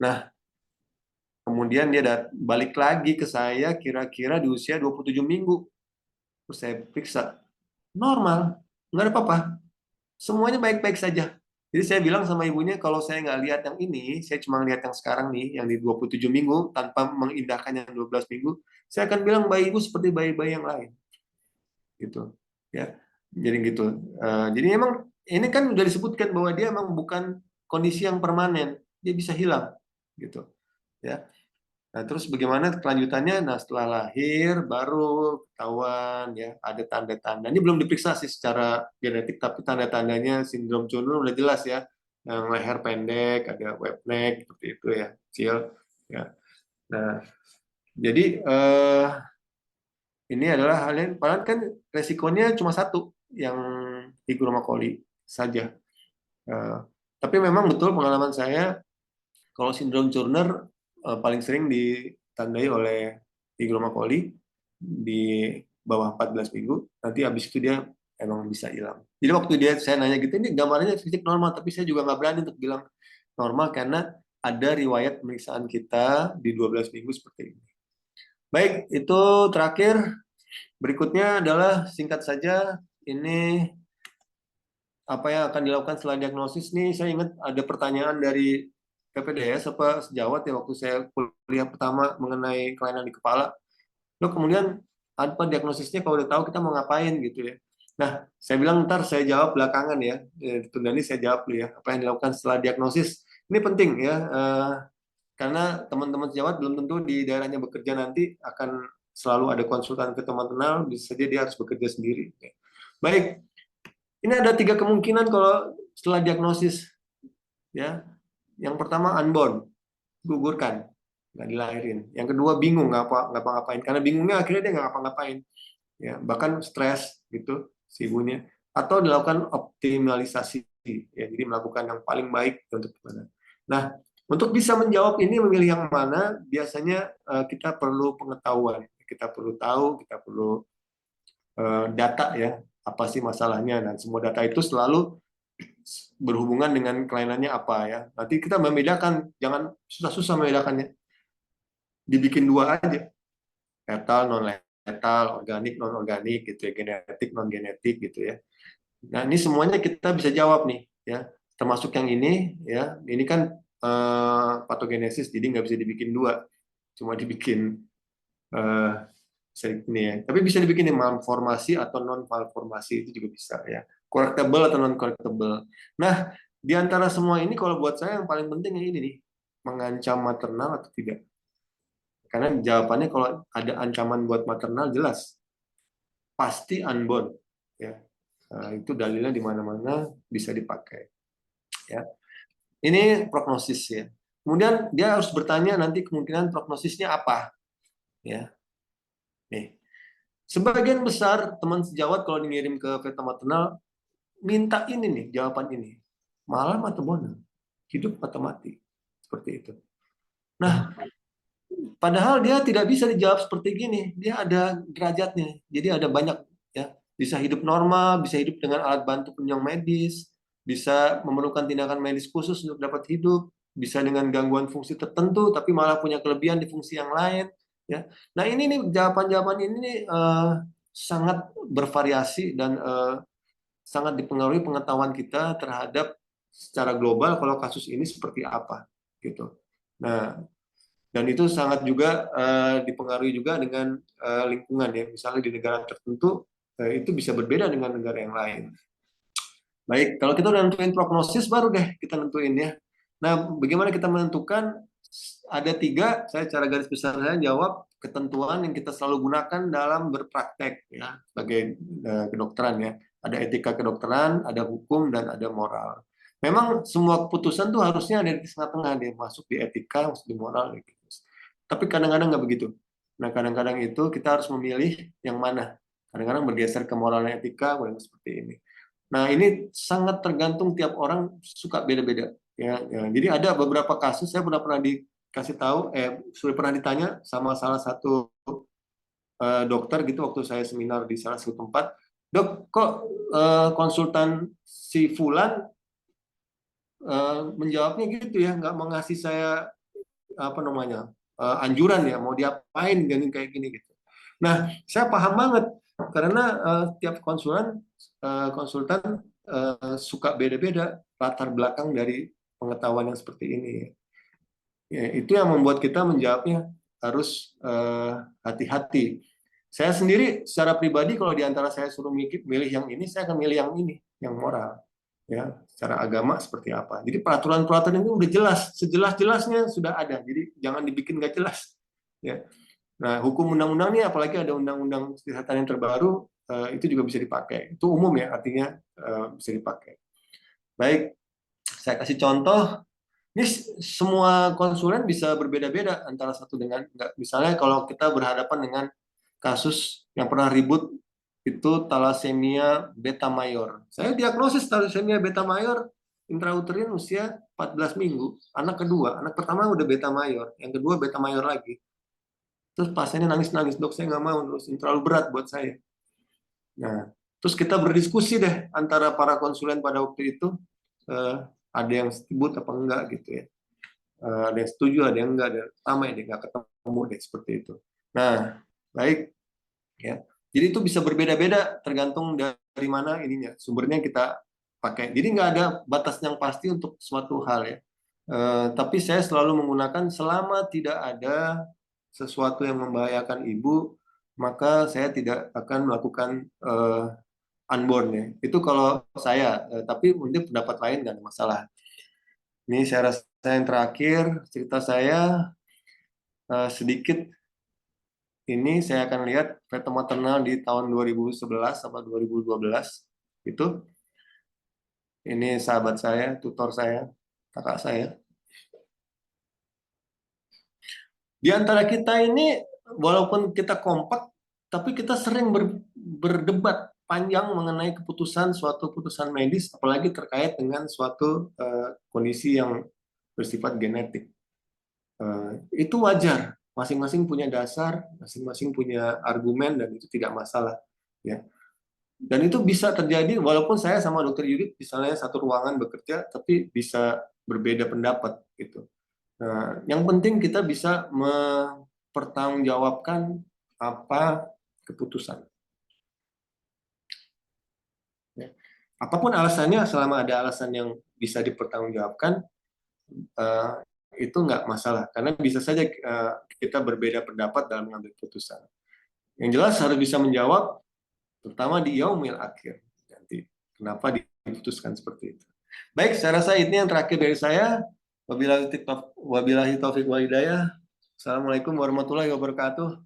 Nah, kemudian dia balik lagi ke saya kira-kira di usia 27 minggu. Terus saya periksa, normal, nggak ada apa-apa. Semuanya baik-baik saja. Jadi saya bilang sama ibunya, kalau saya nggak lihat yang ini, saya cuma lihat yang sekarang nih, yang di 27 minggu, tanpa mengindahkan yang 12 minggu, saya akan bilang bayi ibu seperti bayi-bayi yang lain. Gitu. Ya. Jadi gitu. Jadi memang ini kan sudah disebutkan bahwa dia memang bukan kondisi yang permanen. Dia bisa hilang. Gitu. Ya. Nah, terus bagaimana kelanjutannya? Nah, setelah lahir baru ketahuan ya ada tanda-tanda. Ini belum diperiksa sih secara genetik, tapi tanda-tandanya sindrom Turner udah jelas ya. Yang leher pendek, ada web neck seperti itu ya, kecil ya. Nah, jadi ini adalah hal yang padahal kan resikonya cuma satu, yang hygroma coli saja. Tapi memang betul pengalaman saya, kalau sindrom Turner paling sering ditandai oleh hygroma coli di bawah 14 minggu, nanti habis itu dia emang bisa hilang. Jadi waktu saya nanya gitu, ini gambarnya fisik normal, tapi saya juga nggak berani untuk bilang normal karena ada riwayat pemeriksaan kita di 12 minggu seperti ini. Baik, itu terakhir. Berikutnya adalah singkat saja, ini apa yang akan dilakukan setelah diagnosis nih. Saya ingat ada pertanyaan dari PPDS apa sejawat ya waktu saya kuliah pertama mengenai kelainan di kepala. Lalu kemudian apa diagnosisnya, kalau udah tahu kita mau ngapain gitu ya. Nah, saya bilang ntar saya jawab belakangan ya. Ditunda ini saya jawab dulu ya. Apa yang dilakukan setelah diagnosis. Ini penting ya, karena teman-teman sejawat belum tentu di daerahnya bekerja nanti akan selalu ada konsultan ke teman-teman, bisa saja dia harus bekerja sendiri. Baik, ini ada 3 kemungkinan kalau setelah diagnosis. Ya, yang pertama unborn. gugurkan, nggak dilahirin. Yang kedua bingung nggak ngapa-ngapain, karena bingungnya akhirnya dia nggak ngapa-ngapain, ya bahkan stres gitu si ibunya, atau dilakukan optimalisasi, ya jadi melakukan yang paling baik untuk gimana. Nah, untuk bisa menjawab ini memilih yang mana, biasanya kita perlu pengetahuan, kita perlu tahu, kita perlu data ya, apa sih masalahnya, dan semua data itu selalu berhubungan dengan kelainannya apa ya. Nanti kita membedakan, jangan susah-susah membedakannya, dibikin dua aja, letal, non letal, organik, non organik gitu ya, genetik, non genetik gitu ya. Nah, ini semuanya kita bisa jawab nih ya, termasuk yang ini ya. Ini kan patogenesis, jadi nggak bisa dibikin dua, cuma dibikin eh, ini ya. Tapi bisa dibikin malformasi atau non malformasi, itu juga bisa ya. Correctable atau non correctable. Nah, di antara semua ini kalau buat saya yang paling penting ini nih, mengancam maternal atau tidak. Karena jawabannya kalau ada ancaman buat maternal jelas pasti unborn ya. Nah, itu dalilnya di mana-mana bisa dipakai ya. Ini prognosis ya. Kemudian dia harus bertanya nanti kemungkinan prognosisnya apa ya. Nih, sebagian besar teman sejawat kalau dikirim ke veta maternal minta ini nih, jawaban ini. Malam atau bonus, hidup atau mati. Seperti itu. Nah, padahal dia tidak bisa dijawab seperti gini. Dia ada derajatnya. Jadi ada banyak ya. Bisa hidup normal, bisa hidup dengan alat bantu penunjang medis, bisa memerlukan tindakan medis khusus untuk dapat hidup, bisa dengan gangguan fungsi tertentu tapi malah punya kelebihan di fungsi yang lain ya. Nah, ini nih jawaban-jawaban ini nih, sangat bervariasi dan sangat dipengaruhi pengetahuan kita terhadap secara global kalau kasus ini seperti apa gitu. Nah, dan itu sangat juga dipengaruhi juga dengan lingkungan ya. Misalnya di negara tertentu itu bisa berbeda dengan negara yang lain. Baik, kalau kita udah nentuin prognosis, baru deh kita nentuin ya. Nah, bagaimana kita menentukan? Ada tiga, saya cara garis besar saya jawab ketentuan yang kita selalu gunakan dalam berpraktek ya sebagai kedokteran ya. Ada etika kedokteran, ada hukum, dan ada moral. Memang semua keputusan tuh harusnya ada di tengah-tengah, dia masuk di etika, masuk di moral gitu. Tapi kadang-kadang nggak begitu. Nah, kadang-kadang itu kita harus memilih yang mana. Kadang-kadang bergeser ke moral dan etika, kadang seperti ini. Nah, ini sangat tergantung tiap orang, suka beda-beda. Ya, ya. Jadi ada beberapa kasus saya pernah dikasih tahu, sudah pernah ditanya sama salah satu dokter gitu waktu saya seminar di salah satu tempat, dok kok konsultan si Fulan menjawabnya gitu ya, nggak mengasih saya apa namanya anjuran ya mau diapain gini kayak gini gitu. Nah, saya paham banget karena tiap konsultan suka beda-beda latar belakang dari pengetahuan yang seperti ini. Ya, itu yang membuat kita menjawabnya harus hati-hati. Saya sendiri secara pribadi kalau diantara saya suruh milih yang ini, saya akan milih yang ini, yang moral. Ya, secara agama seperti apa. Jadi peraturan-peraturan itu udah jelas, sejelas-jelasnya sudah ada. Jadi jangan dibikin nggak jelas. Ya. Nah, hukum undang-undang ini apalagi ada undang-undang kesehatan yang terbaru, itu juga bisa dipakai. Itu umum ya, artinya bisa dipakai. Baik, saya kasih contoh. Ini semua konsulen bisa berbeda-beda antara satu dengan enggak. Misalnya kalau kita berhadapan dengan kasus yang pernah ribut itu talasemia beta mayor. Saya diagnosis talasemia beta mayor intrauterin usia 14 minggu. Anak kedua, anak pertama udah beta mayor, yang kedua beta mayor lagi. Terus pasiennya nangis-nangis, dok saya nggak mau, terus terlalu berat buat saya. Nah, terus kita berdiskusi deh antara para konsulen pada waktu itu, ada yang ribut apa enggak gitu ya. Ada yang setuju, ada yang enggak, ada yang sama, ada yang nggak ketemu deh seperti itu. Nah, baik ya. Jadi itu bisa berbeda-beda tergantung dari mana ininya sumbernya kita pakai. Jadi nggak ada batas yang pasti untuk suatu hal ya. Tapi saya selalu menggunakan selama tidak ada sesuatu yang membahayakan ibu, maka saya tidak akan melakukan unborn ya. Itu kalau saya, tapi mungkin pendapat lain nggak ada masalah. Ini saya rasa yang terakhir cerita saya sedikit. Ini saya akan lihat feto maternal di tahun 2011 sampai 2012 itu. Ini sahabat saya, tutor saya, kakak saya. Di antara kita ini, walaupun kita kompak, tapi kita sering berdebat panjang mengenai keputusan suatu keputusan medis, apalagi terkait dengan suatu kondisi yang bersifat genetik. Itu wajar, masing-masing punya dasar, masing-masing punya argumen, dan itu tidak masalah, ya. Dan itu bisa terjadi walaupun saya sama dokter Yudit misalnya satu ruangan bekerja, tapi bisa berbeda pendapat gitu. Nah, yang penting kita bisa mempertanggungjawabkan apa keputusan. Ya. Apapun alasannya, selama ada alasan yang bisa dipertanggungjawabkan, uh, itu nggak masalah. Karena bisa saja kita berbeda pendapat dalam mengambil keputusan. Yang jelas harus bisa menjawab, terutama di yaumil akhir. Nanti kenapa diputuskan seperti itu. Baik, saya rasa ini yang terakhir dari saya. Wabillahi taufiq wal hidayah. Assalamualaikum warahmatullahi wabarakatuh.